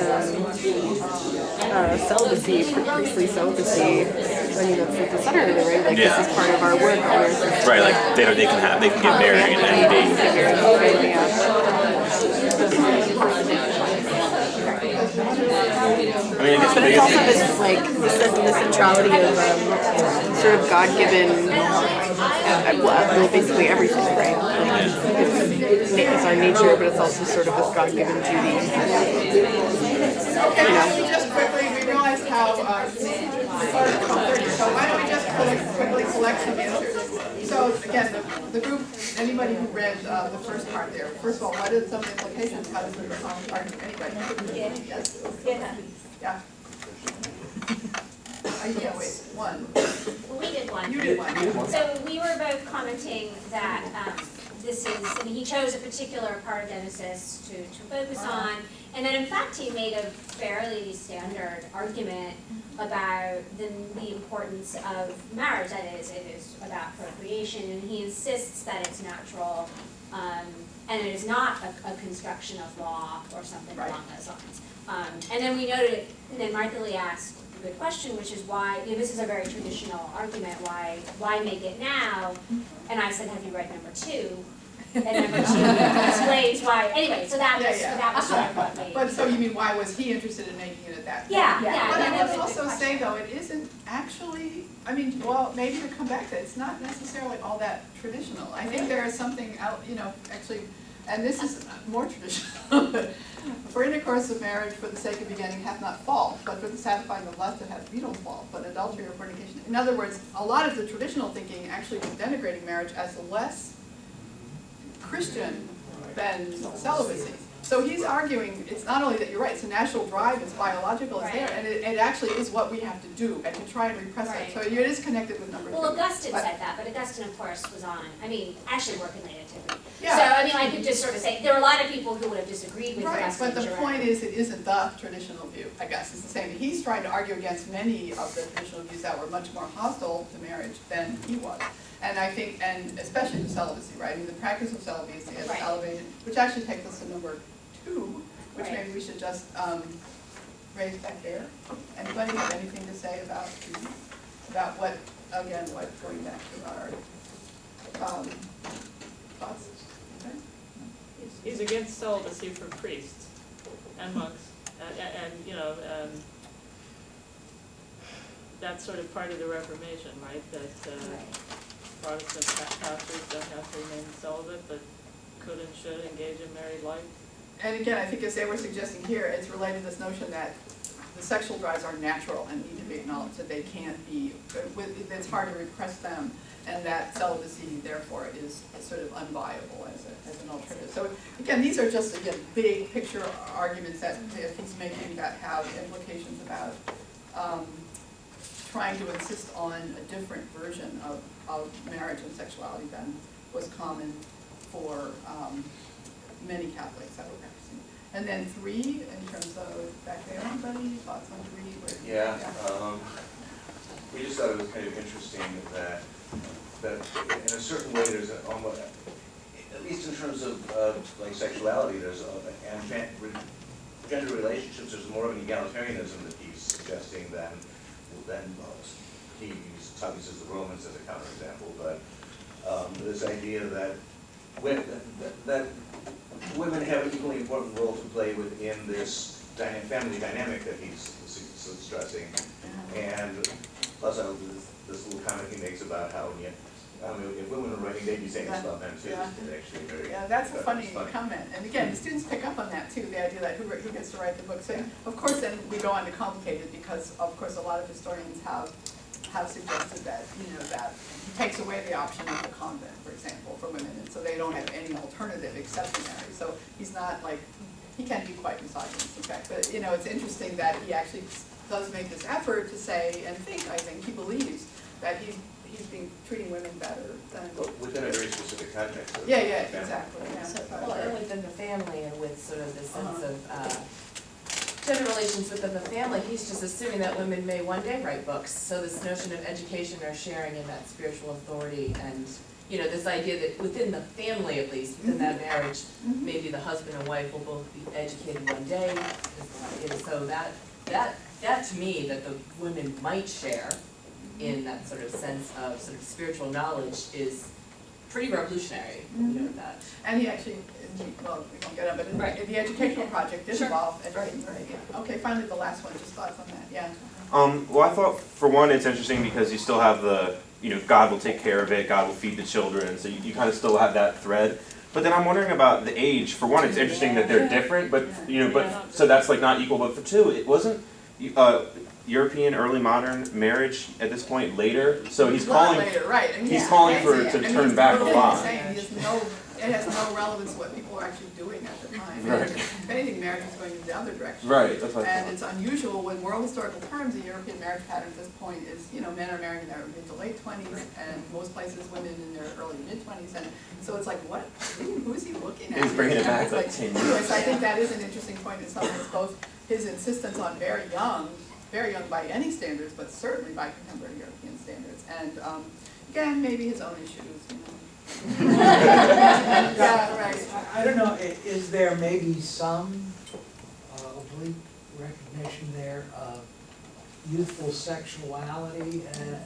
celibacy, priestly celibacy, I mean, that's at the center of it, right? Like, Yeah. this is part of our work. right. Like they can get married and I mean, I guess the But it's biggest also thing this, like, this centrality of sort of God-given, well, basically everything, right? Like, it's our nature, but it's also sort of this God-given duty. Okay, why don't we just quickly, we realized how, so why don't we just quickly collect some answers? So again, the group, anybody who read the first part there, first of all, what are some implications? How does it argue? Anybody? Yes? Yeah. I can't wait. One. We did one. You did one. So we were both commenting that this is, I mean, he chose a particular part of Genesis to focus on, and then in fact he made a fairly standard argument about the importance of marriage. That is, it is about procreation, and he insists that it's natural, and it is not a construction of law or something along those lines. And then we noted, and then Martha Lee asked a good question, which is why, you know, this is a very traditional argument, why make it now? And I said, have you read number 2? And number 2 explains why, anyway, so that was sort of what we. But so you mean, why was he interested in making it at that point? Yeah. But I that would was a good also say question. though, it isn't actually, I mean, well, maybe to come back to it, it's not necessarily all that traditional. I think there is something out, you know, actually, and this is more traditional. For intercourse of marriage for the sake of begetting hath not fault, but for the satisfying of lust it hath no fault, but adultery or fornication. In other words, a lot of the traditional thinking actually was denigrating marriage as less Christian than celibacy. So he's arguing, it's not only that you're right, it's a natural drive, it's biological, it's there, and it actually is what we have to do, and to try and repress it. So it is connected with number 2. Well, Augustine said that, but Augustine, of course, was on, I mean, actually working related to me. Yeah. So, I mean, I could just sort of say, there are a lot of people who would have disagreed with Right, Augustine. but the point is, it isn't the traditional view, I guess, it's the same. He's trying to argue against many of the traditional views that were much more hostile to marriage than he was. And I think, and especially the celibacy, right? I mean, the practice of celibacy is elevated, which actually takes us to number 2, which maybe we should just raise back there. Anybody have anything to say about what, again, what, going back to our thoughts? Okay. He's against celibacy for priests and monks, and you know, that's sort of part of the Reformation, right? That Protestant pastors don't have to remain celibate, but could and should engage in married life. And again, I think as they were suggesting here, it's related to this notion that the sexual drives are natural and need to be acknowledged, that they can't be, it's hard to repress them, and that celibacy therefore is sort of unviable as an alternative. So again, these are just, again, big picture arguments that he's making that have implications about trying to insist on a different version of marriage and sexuality than was common for many Catholics that were practicing. And then 3, in terms of, back there, anybody, thoughts on 3? Yeah. We just thought it was kind of interesting that in a certain way there's almost, at least in terms of like sexuality, there's and gender relationships, there's more of an egalitarianism that he's suggesting than he uses the Romans as a counterexample, but this idea that that women have an equally important role to play within this family dynamic that he's stressing. And plus, this little comment he makes about how, if women were writing, they'd be saying this about men too. Yeah. It's actually very. Yeah, that's a funny comment. And again, the students pick up on that too, the idea that who gets to write the book. So of course, then we go on to complicate it because, of course, a lot of historians have suggested that, that he takes away the option of the convent, for example, for women, and so they don't have any alternative except to marry. So he's not like, he can be quite misogynist, in fact. But, it's interesting that he actually does make this effort to say and think, I think, he believes that he's been treating women better than. Within a very specific context. Yeah, exactly, yeah. Well, and within the family and with sort of the sense of gender relations within the family, he's just assuming that women may one day write books. So this notion of education or sharing in that spiritual authority and, this idea that within the family at least, within that marriage, maybe the husband and wife will both be educated one day. And so that to me, that the women might share in that sort of sense of sort of spiritual knowledge is pretty revolutionary, that. And he actually, well, we won't get up, but the educational project did involve education. Right. Yeah. Okay, finally the last one, just thoughts on that, yeah. Well, I thought, for one, it's interesting because you still have the, God will take care of it, God will feed the children, so you kind of still have that thread. But then I'm wondering about the age. For one, it's interesting that they're different, but, so that's like not equal, but for two, it wasn't, European early modern marriage at this point later, so he's calling. Later, right? And he's calling to turn back a lot. It has no relevance to what people are actually doing at the time. Right. If anything, marriage is going in the other direction. Right. That's what I And thought. it's unusual with world historical terms. The European marriage pattern at this point is, men are marrying in their mid to late 20s, and most places women in their early mid 20s, and so it's like, what? Who's he looking at? He's bringing it back like 10 years. years. So I think that is an interesting point in some ways, both his insistence on very young by any standards, but certainly by contemporary European standards. And again, maybe his own issues, Yeah, right. I don't know, is there maybe some oblique recognition there of youthful sexuality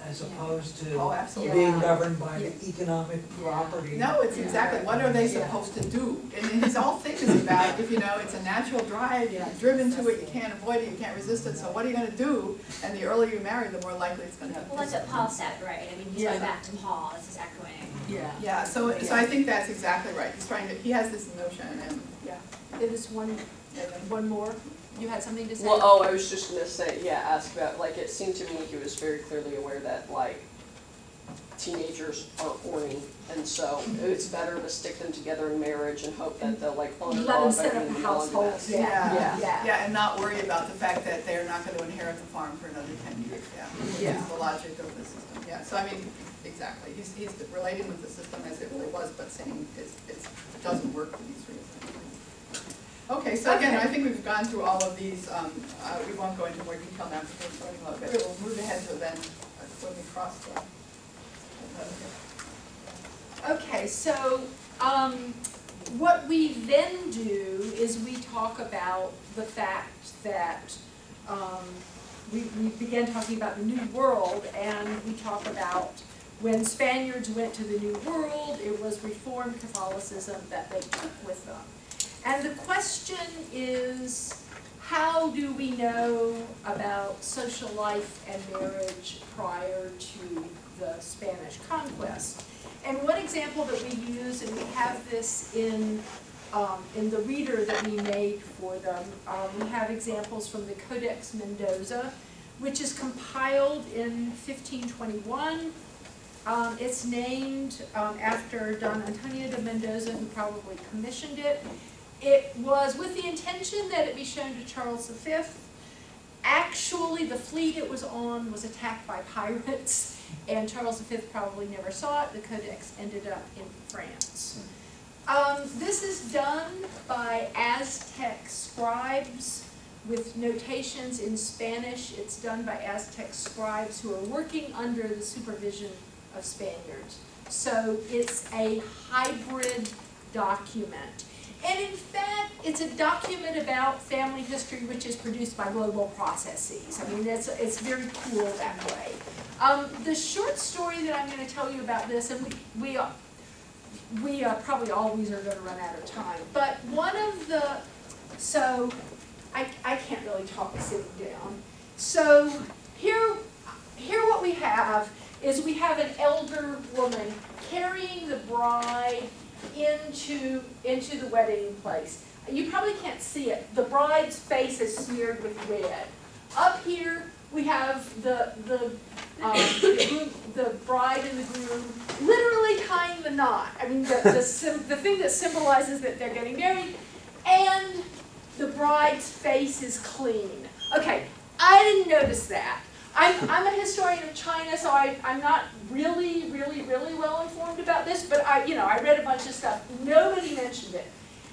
as opposed to Oh, absolutely. being governed by the economic property? No, it's exactly, what are they supposed to do? And his whole thing is about, if it's a natural drive, you're driven to it, you can't avoid it, you can't resist it, so what are you gonna do? And the earlier you marry, the more likely it's gonna happen. Well, that's what Paul said, right? I mean, he's going back to Paul, this is echoing. Yeah, so I think that's exactly right. He has this notion, and, There was one more, you had something to say? Well, I was just gonna say, ask about, it seemed to me he was very clearly aware that, teenagers are horny, and so it's better to stick them together in marriage and hope that they'll, own it Let all them if set up everything a will go household, into Yeah, and not worry about the fact that they're not gonna inherit the farm for another 10 years, which is the logic of the system, so I mean, exactly, he's relating with the system as it really was, but saying it doesn't work for these reasons. Okay, so again, I think we've gone through all of these, we won't go into more detail now because we're running low, but we'll move ahead to then, when we cross the. Okay, so what we then do is we talk about the fact that we began talking about the New World, and we talk about when Spaniards went to the New World, it was Reformed Catholicism that they took with them. And the question is, how do we know about social life and marriage prior to the Spanish conquest? And one example that we use, and we have this in the reader that we made for them, we have examples from the Codex Mendoza, which is compiled in 1521. It's named after Don Antonio de Mendoza, who probably commissioned it. It was with the intention that it be shown to Charles V. Actually, the fleet it was on was attacked by pirates, and Charles V probably never saw it. The codex ended up in France. This is done by Aztec scribes with notations in Spanish. It's done by Aztec scribes who are working under the supervision of Spaniards. So it's a hybrid document. And in fact, it's a document about family history which is produced by global processes. I mean, it's very cool that way. The short story that I'm going to tell you about this, and we probably always are gonna run out of time. But one of the, so, I can't really talk sitting down. So here what we have is we have an elder woman carrying the bride into the wedding place. You probably can't see it. The bride's face is smeared with red. Up here, we have the bride and the groom literally tying the knot. I mean, the thing that symbolizes that they're getting married, and the bride's face is clean. Okay, I didn't notice that. I'm a historian of China, so I'm not really well informed about this, but I read a bunch of stuff. Nobody mentioned it.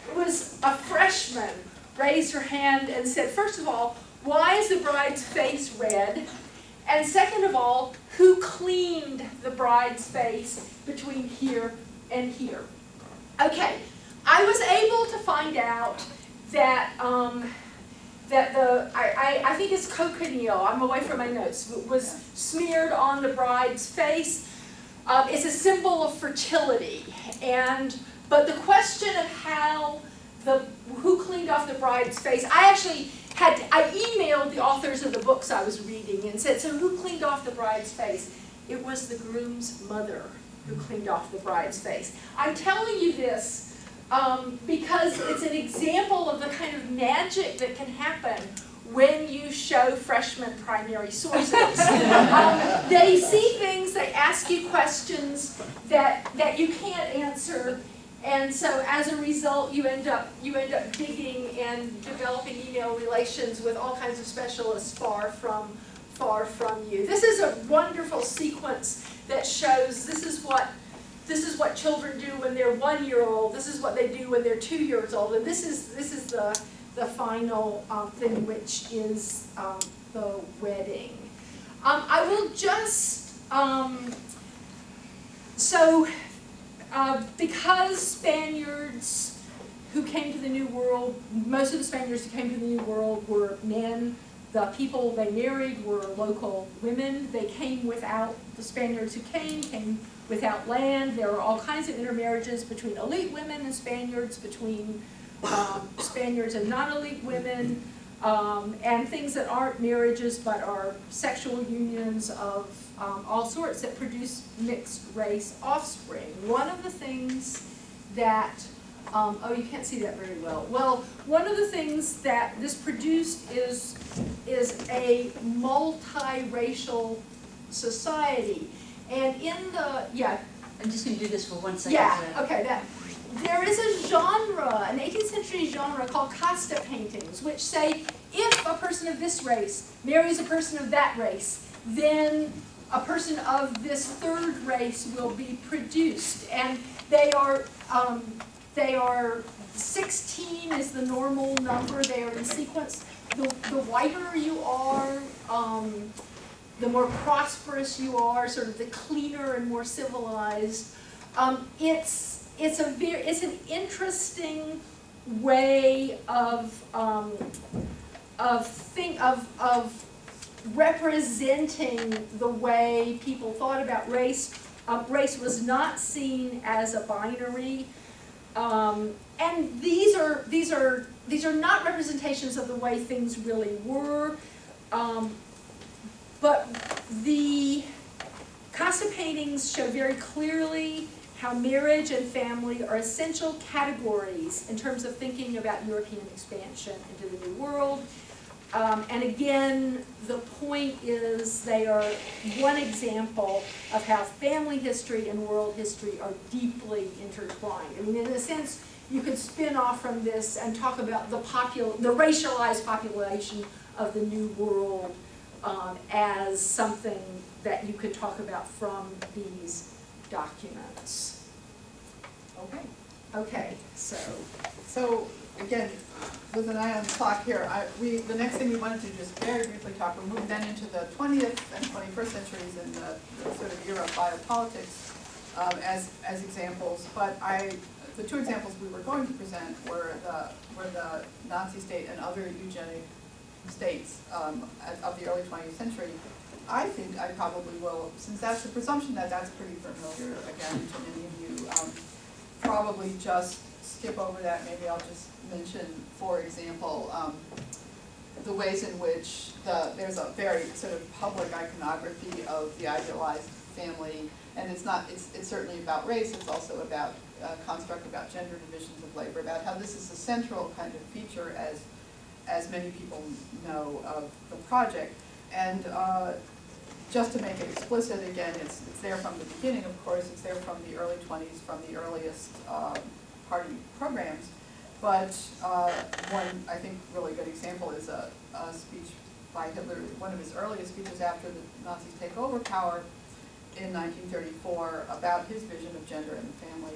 It was a freshman raised her hand and said, first of all, why is the bride's face red? And second of all, who cleaned the bride's face between here and here? Okay, I was able to find out that I think it's cochineal, I'm away from my notes, was smeared on the bride's face. It's a symbol of fertility, but the question of who cleaned off the bride's face, I emailed the authors of the books I was reading and said, so who cleaned off the bride's face? It was the groom's mother who cleaned off the bride's face. I'm telling you this because it's an example of the kind of magic that can happen when you show freshmen primary sources. They see things, they ask you questions that you can't answer, and so as a result you end up digging and developing email relations with all kinds of specialists far from you. This is a wonderful sequence that shows this is what children do when they're 1 year old, this is what they do when they're 2 years old, and this is the final thing, which is the wedding. I will just, because Spaniards who came to the New World, most of the Spaniards who came to the New World were men, the people they married were local women, they came without, the Spaniards who came without land, there were all kinds of intermarriages between elite women and Spaniards, between Spaniards and non-elite women, and things that aren't marriages but are sexual unions of all sorts that produce mixed race offspring. One of the things that, you can't see that very well. Well, one of the things that this produced is a multiracial society. And in the, I'm just going to do this for 1 second. Yeah, okay, there is a genre, an 18th century genre called casta paintings, which say if a person of this race marries a person of that race, then a person of this third race will be produced. And they are 16 is the normal number, they are in sequence. The whiter you are, the more prosperous you are, sort of the cleaner and more civilized. It's an interesting way of representing the way people thought about race. Race was not seen as a binary, and these are not representations of the way things really were. But the casta paintings show very clearly how marriage and family are essential categories in terms of thinking about European expansion into the New World. And again, the point is they are one example of how family history and world history are deeply intertwined. I mean, in a sense, you could spin off from this and talk about the racialized population of the New World as something that you could talk about from these documents. Okay, So again, with an eye on the clock here, the next thing we wanted to just very briefly talk, we're moving then into the 20th and 21st centuries in the sort of era of biopolitics as examples. But the two examples we were going to present were the Nazi state and other eugenic states of the early 20th century. I think I probably will, since that's the presumption that that's pretty familiar again to many of you, probably just skip over that. Maybe I'll just mention, for example, the ways in which there's a very sort of public iconography of the idealized family, and it's certainly about race, it's also about construct about gender divisions of labor, about how this is a central kind of feature, as many people know, of the project. And just to make it explicit, again, it's there from the beginning, of course, it's there from the early 20s, from the earliest party programs. But one, I think, really good example is a speech by Hitler, one of his earliest speeches after the Nazis take over power in 1934, about his vision of gender and the family.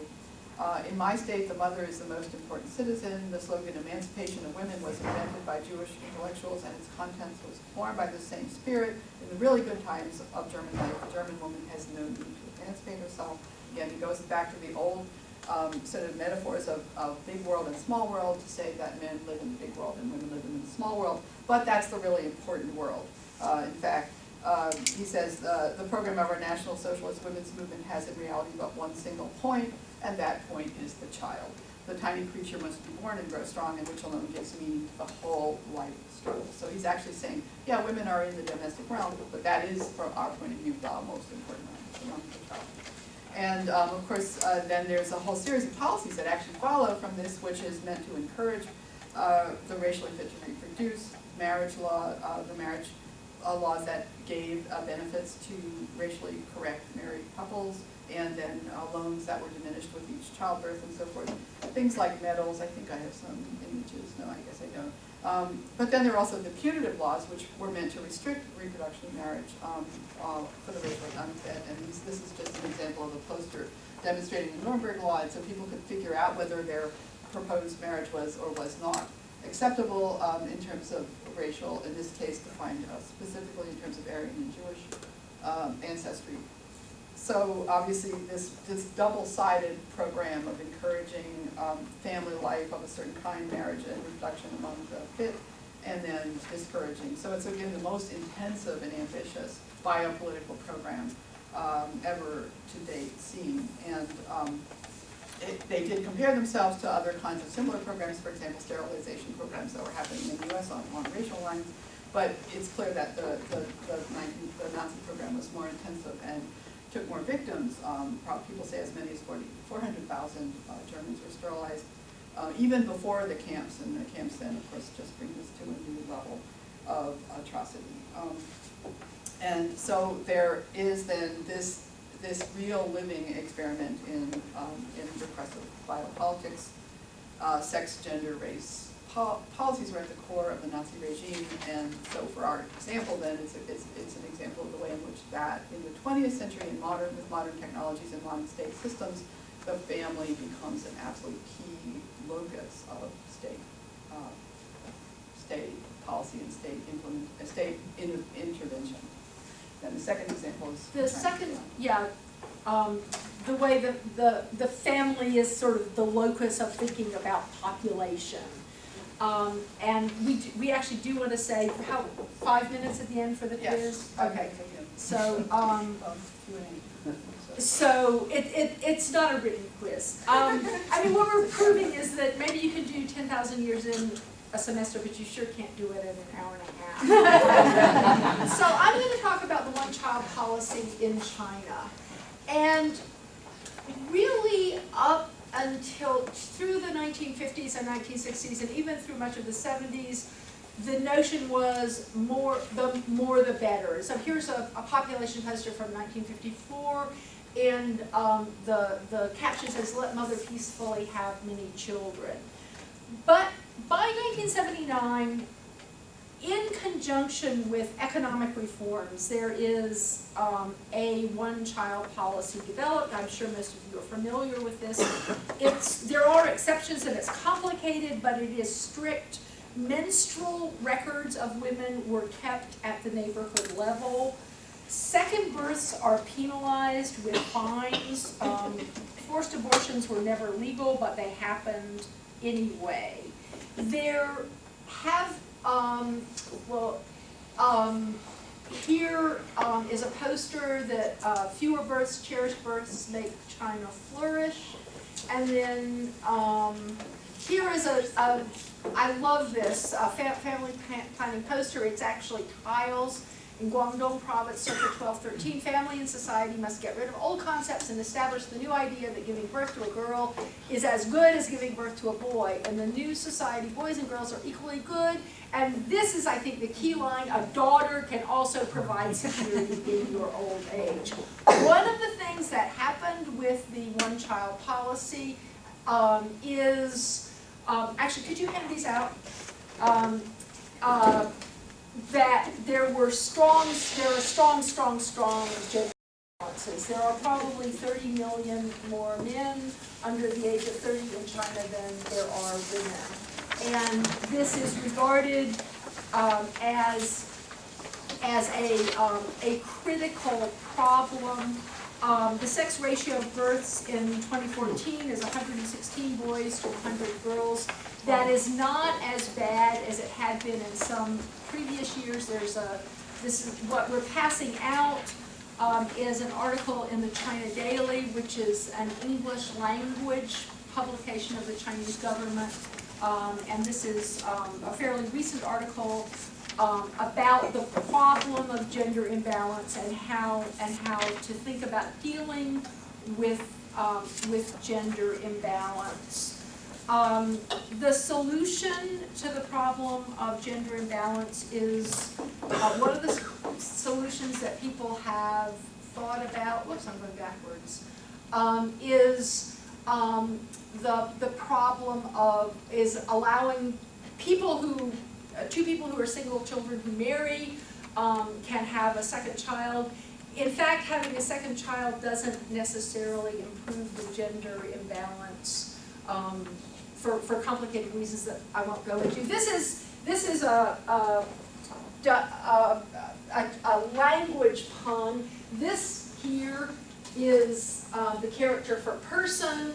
In my state, the mother is the most important citizen. The slogan, emancipation of women, was invented by Jewish intellectuals, and its contents was formed by the same spirit. In the really good times of German life, the German woman has no need to emancipate herself. Again, it goes back to the old sort of metaphors of big world and small world, to say that men live in the big world and women live in the small world, but that's the really important world. In fact, he says the program of our National Socialist Women's Movement has in reality but one single point, and that point is the child. The tiny creature must be born and grow strong, and which alone gives meaning to the whole life struggle. So he's actually saying, yeah, women are in the domestic realm, but that is, from our point of view, the most important realm, the child. And of course, then there's a whole series of policies that actually follow from this, which is meant to encourage the racially fit to reproduce, marriage law, the marriage laws that gave benefits to racially correct married couples, and then loans that were diminished with each childbirth and so forth. Things like medals, I think I have some images, no, I guess I don't. But then there are also the punitive laws, which were meant to restrict reproduction in marriage for the racially unfit. And this is just an example of a poster demonstrating the Nuremberg law, and so people could figure out whether their proposed marriage was or was not acceptable in terms of racial, in this case defined specifically in terms of Aryan and Jewish ancestry. So obviously this double-sided program of encouraging family life of a certain kind, marriage and reproduction among the fit, and then discouraging. So it's again the most intensive and ambitious biopolitical program ever to date seen. And they did compare themselves to other kinds of similar programs, for example, sterilization programs that were happening in the US on racial lines. But it's clear that the Nazi program was more intensive and took more victims. People say as many as 400,000 Germans were sterilized, even before the camps, and the camps then, of course, just bring this to a new level of atrocity. And so there is then this real living experiment in repressive biopolitics. Sex, gender, race policies were at the core of the Nazi regime, and so for our example then, it's an example of the way in which that, in the 20th century, with modern technologies and modern state systems, the family becomes an absolute key locus of state policy and state intervention. And the second example is the second, the way that the family is sort of the locus of thinking about population. And we actually do want to say, 5 minutes at the end for the quiz? Yes. Okay. So, so it's not a written quiz. I mean, what we're proving is that maybe you can do 10,000 years in a semester, but you sure can't do it in an hour and a half. So I'm going to talk about the one-child policy in China. And really up until through the 1950s and 1960s, and even through much of the 70s, the notion was more the better. So here's a population poster from 1954, and the caption says, "Let mother peacefully have many children." But by 1979, in conjunction with economic reforms, there is a one-child policy developed. I'm sure most of you are familiar with this. There are exceptions and it's complicated, but it is strict. Menstrual records of women were kept at the neighborhood level. Second births are penalized with fines. Forced abortions were never legal, but they happened anyway. There have here is a poster that fewer births, cherished births make China flourish. And then, here is I love this, family planning poster. It's actually tiles. In Guangdong province, circa 1213, family and society must get rid of old concepts and establish the new idea that giving birth to a girl is as good as giving birth to a boy. In the new society, boys and girls are equally good. And this is, I think, the key line: a daughter can also provide security in your old age. One of the things that happened with the one-child policy is, actually, could you hand these out? That there are strong gender imbalances. There are probably 30 million more men under the age of 30 in China than there are women. And this is regarded as a critical problem. The sex ratio of births in 2014 is 116 boys to 100 girls. That is not as bad as it had been in some previous years. This is what we're passing out is an article in the China Daily, which is an English language publication of the Chinese government. And this is a fairly recent article about the problem of gender imbalance and how to think about dealing with gender imbalance. The solution to the problem of gender imbalance is one of the solutions that people have thought about. Whoops, I'm going backwards. Is the problem of allowing two people who are single children who marry can have a second child. In fact, having a second child doesn't necessarily improve the gender imbalance for complicated reasons that I won't go into. This is a language pun. This here is the character for person.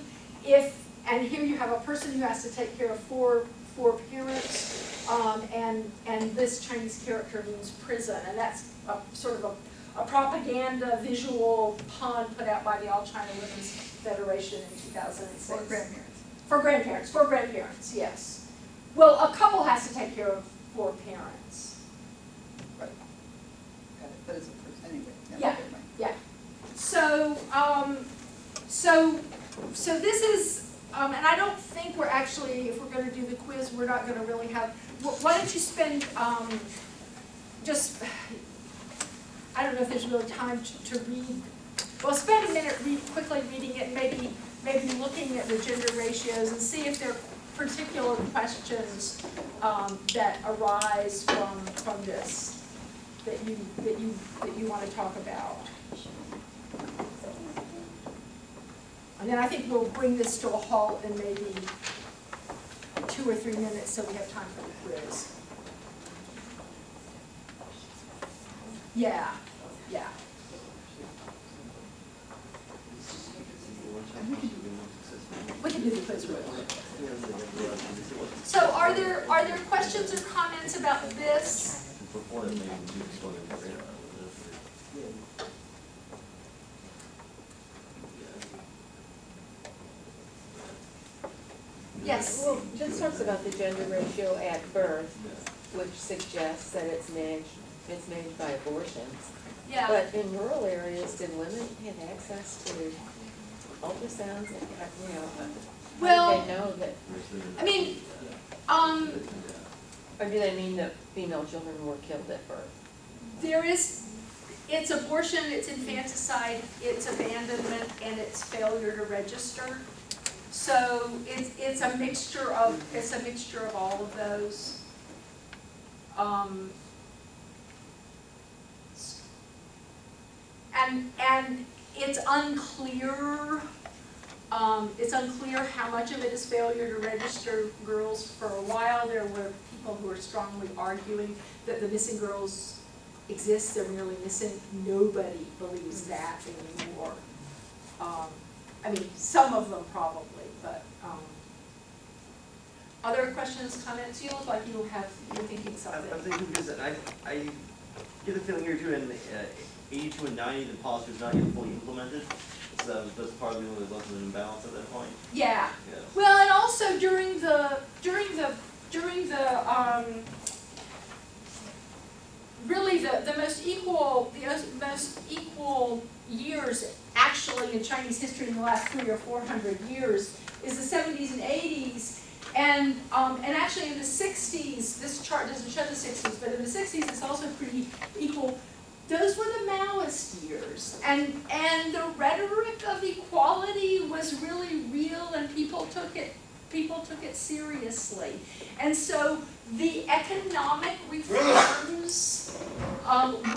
And here you have a person who has to take care of four parents, and this Chinese character means prison, and that's sort of a propaganda visual pun put out by the All China Women's Federation in 2006. For grandparents. For grandparents, yes. Well, a couple has to take care of 4 parents. Right. Got it, but it's a person, anyway. Yeah, okay, right. yeah. So this is, and I don't think we're actually, if we're going to do the quiz, we're not going to really have, why don't you spend, I don't know if there's really time to read, well, spend a minute quickly reading it, and maybe looking at the gender ratios and see if there are particular questions that arise from this that you want to talk about. And then I think we'll bring this to a halt in maybe 2 or 3 minutes so we have time for the quiz. Yeah. We can do the quiz real quick. So are there questions or comments about this? Yes. Well, this talks about the gender ratio at birth, which suggests that it's managed by abortions. Yeah. But in rural areas, did women have access to ultrasounds? Well, how do they know that? I mean, Or do they mean that female children were killed at birth? it's abortion, it's infanticide, it's abandonment, and it's failure to register. So it's a mixture of all of those. And it's unclear. It's unclear how much of it is failure to register girls. For a while, there were people who were strongly arguing that the missing girls exist. They're merely missing. Nobody believes that anymore. I mean, some of them probably, but other questions, comments? You look like you're thinking something. I'm thinking because I get the feeling here too in 82 and 90 the policy was not yet fully implemented. that's partly when there wasn't an imbalance at that point. Yeah. Yeah. Well, and also during the really the most equal years actually in Chinese history in the last 300 or 400 years is the 70s and 80s, and actually in the 60s, this chart doesn't show the 60s, but in the 60s it's also pretty equal. Those were the Maoist years, and the rhetoric of equality was really real, and people took it seriously. And so the economic reforms,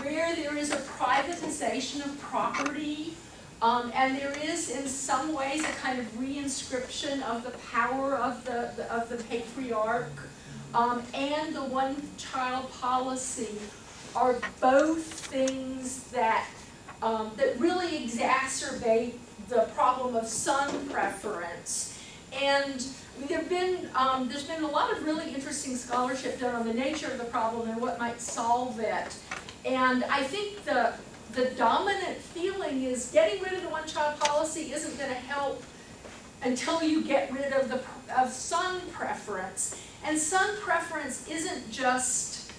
where there is a privatization of property, and there is in some ways a kind of reinscription of the power of the patriarch, and the one-child policy, are both things that really exacerbate the problem of son preference. And there's been a lot of really interesting scholarship done on the nature of the problem and what might solve it. And I think the dominant feeling is getting rid of the one-child policy isn't going to help until you get rid of son preference. And son preference isn't just,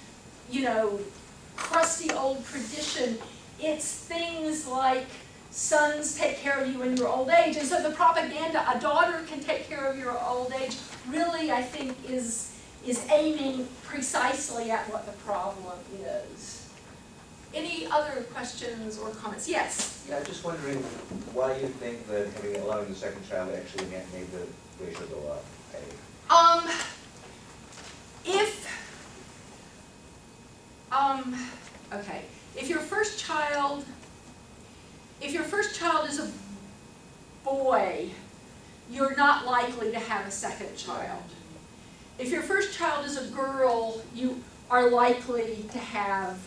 crusty old tradition. It's things like sons take care of you in your old age. And so the propaganda, a daughter can take care of your old age, really I think is aiming precisely at what the problem is. Any other questions or comments? Yes? Yeah, I'm just wondering why you think that allowing the second child actually made the ratio go up. Okay, if your first child is a boy, you're not likely to have a second child. If your first child is a girl, you are likely to have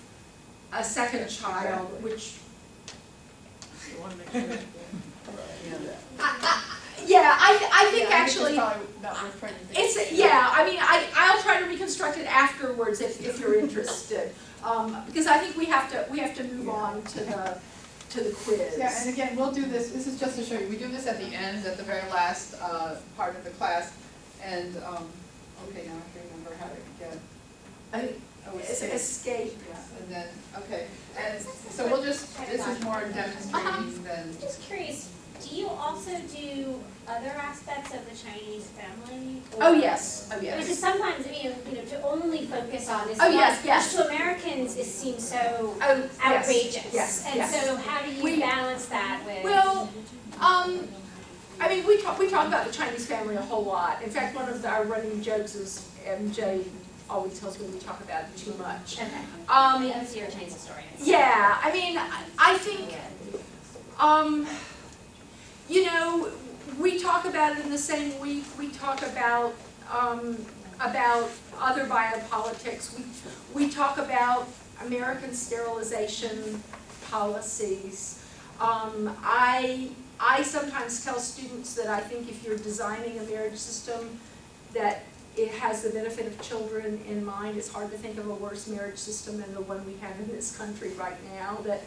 a second child, which You wanna make sure. I think Yeah, actually, it's probably not worth trying to think. it's, I'll try to reconstruct it afterwards if you're interested. Because I think we have to move on to the quiz. Yeah, and again, we'll do this is just to show you, we do this at the end, at the very last part of the class, and, okay, now I have to remember how to get, It's escape. yeah, and then, okay, and so we'll just, this is more demonstrating than. Just curious, do you also do other aspects of the Chinese family? Oh, yes, oh, yes. Because sometimes, to only focus on this Oh, one, yes, yes. which to Americans it seems so Oh, yes, outrageous. yes, And yes. so how do you balance that with? Well, we talk about the Chinese family a whole lot. In fact, one of our running jokes is MJ always tells me we talk about it too much. Okay. As you're a Chinese historian. Yeah, I think, we talk about it in the same week. We talk about other biopolitics. We talk about American sterilization policies. I sometimes tell students that I think if you're designing a marriage system that it has the benefit of children in mind, it's hard to think of a worse marriage system than the one we have in this country right now. That,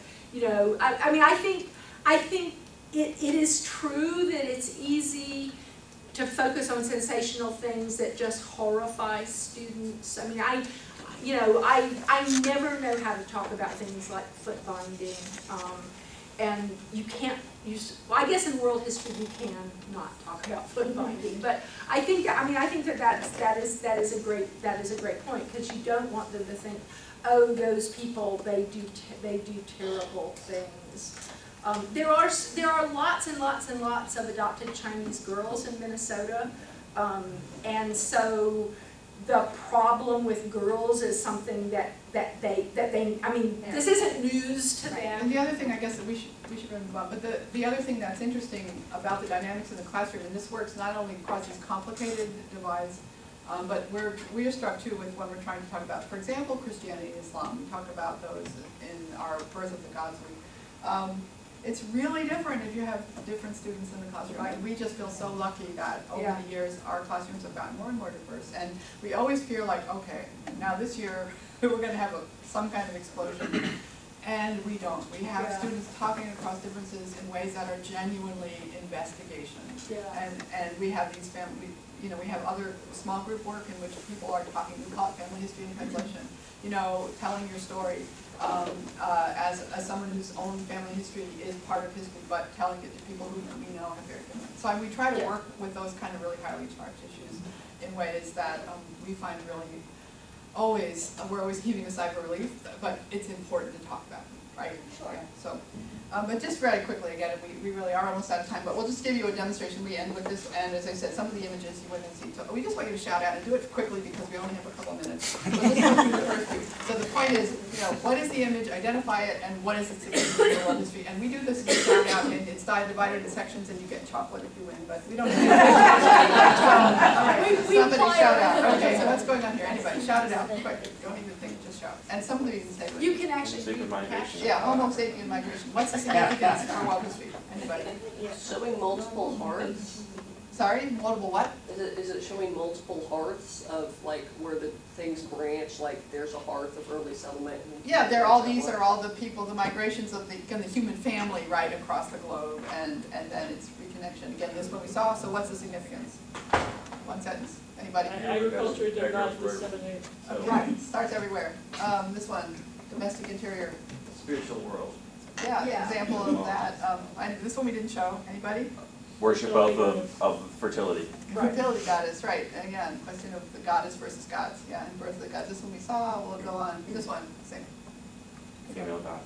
I think it is true that it's easy to focus on sensational things that just horrify students. I never know how to talk about things like foot binding, and you can't use. Well, I guess in world history you can not talk about foot binding, but I think that is a great point, because you don't want them to think, oh, those people they do terrible things. There are lots and lots and lots of adopted Chinese girls in Minnesota, and so the problem with girls is something that they this isn't news to them. And the other thing, I guess, that we should really move on, but the other thing that's interesting about the dynamics in the classroom, and this works not only across these complicated divides, but we are struck too with when we're trying to talk about, for example, Christianity and Islam. We talk about those in our Birth of the Gods week. It's really different if you have different students in the classroom. We just feel so lucky that over the years our classrooms have gotten more and more diverse, and we always feel like, okay, now this year we're going to have some kind of explosion. And we don't. We have Yeah. students talking across differences in ways that are genuinely investigation. Yeah. And we have these we have other small group work in which people are talking, we call it family history and translation. Telling your story as someone whose own family history is part of history, but telling it to people who we know have very different. So we try to work with those kind of really highly charged issues in ways that we find really we're always heaving a sigh of relief, but it's important to talk about them, right? Sure. Yeah, so, but just very quickly, again, we really are almost out of time, but we'll just give you a demonstration. We end with this, and as I said, some of the images you wouldn't see. So we just want you to shout out and do it quickly because we only have a couple of minutes. We'll just go through the first few. So the point is, what is the image, identify it, and what is its significance in world history? And we do this shout out, and it's divided into sections, and you get chocolate if you win, but we don't do that. Somebody shout out. Okay, so what's going on here? Anybody, shout it out, quick. Don't even think, just shout. And some of you can say it. You can actually. Sacred migration. Yeah, Homo sapien migration. What's the significance for world history? Anybody? Showing multiple hearths? Sorry, multiple what? Is it showing multiple hearths of like where the things branch, like there's a hearth of early settlement? Yeah, these are all the people, the migrations of the human family right across the globe, and then it's reconnection. Again, this is what we saw, so what's the significance? One sentence. Anybody? Agriculture did not disseminate. Right, starts everywhere. This one, domestic interior. Spiritual world. Yeah, example of that. This one we didn't show. Anybody? Worship of fertility. Fertility goddess, right. Again, question of the goddess versus gods. Yeah, and birth of the gods. This one we saw, we'll go on. This one, same. Female gods.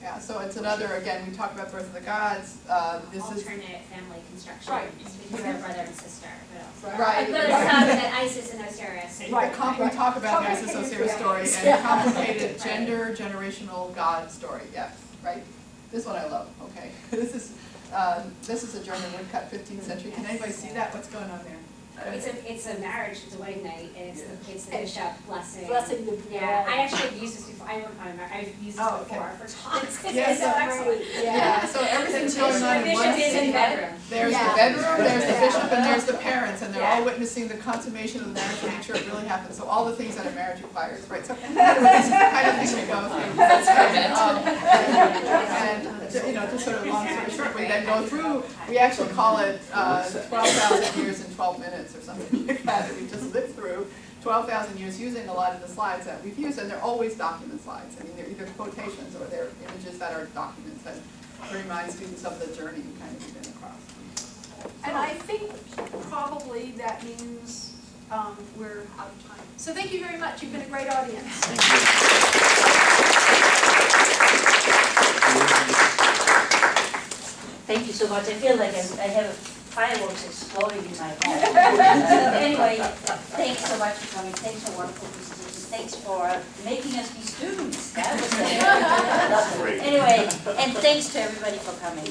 Yeah, so it's another, again, we talked about birth of the gods. This is. Alternate family construction. Right. Because they're brother and sister. Right. But it's not that Isis and Osiris. Right, we talk about the Isis Osiris story and complicated gender, generational God story, yeah, right? This one I love, okay. This is a German woodcut, 15th century. Can anybody see that? What's going on there? It's a marriage, it's a wedding night, and it's the bishop blessing. Blessing the Yeah, I actually have used this before, I've used this before for talks, it's so excellent. Yeah, so everything's going on The in one bishop is in scene. the bedroom. There's the bedroom, there's the bishop, and there's the parents, and they're all witnessing the consummation of the marriage to make sure it really happens. So all the things that a marriage requires, right? So this is the kind of thing we go through. And just sort of long story short, we then go through, we actually call it 12,000 years in 12 minutes or something like that. We just live through 12,000 years using a lot of the slides that we've used, and they're always document slides. I mean, they're either quotations or they're images that are documents that remind students of the journey you kind of been across. And I think probably that means we're out of time. So thank you very much. You've been a great audience. Thank you so much. I feel like I have fireworks exploding in my head. So anyway, thanks so much for coming. Thanks for wonderful presentations. Thanks for making us be students. That was great. Anyway, and thanks to everybody for coming.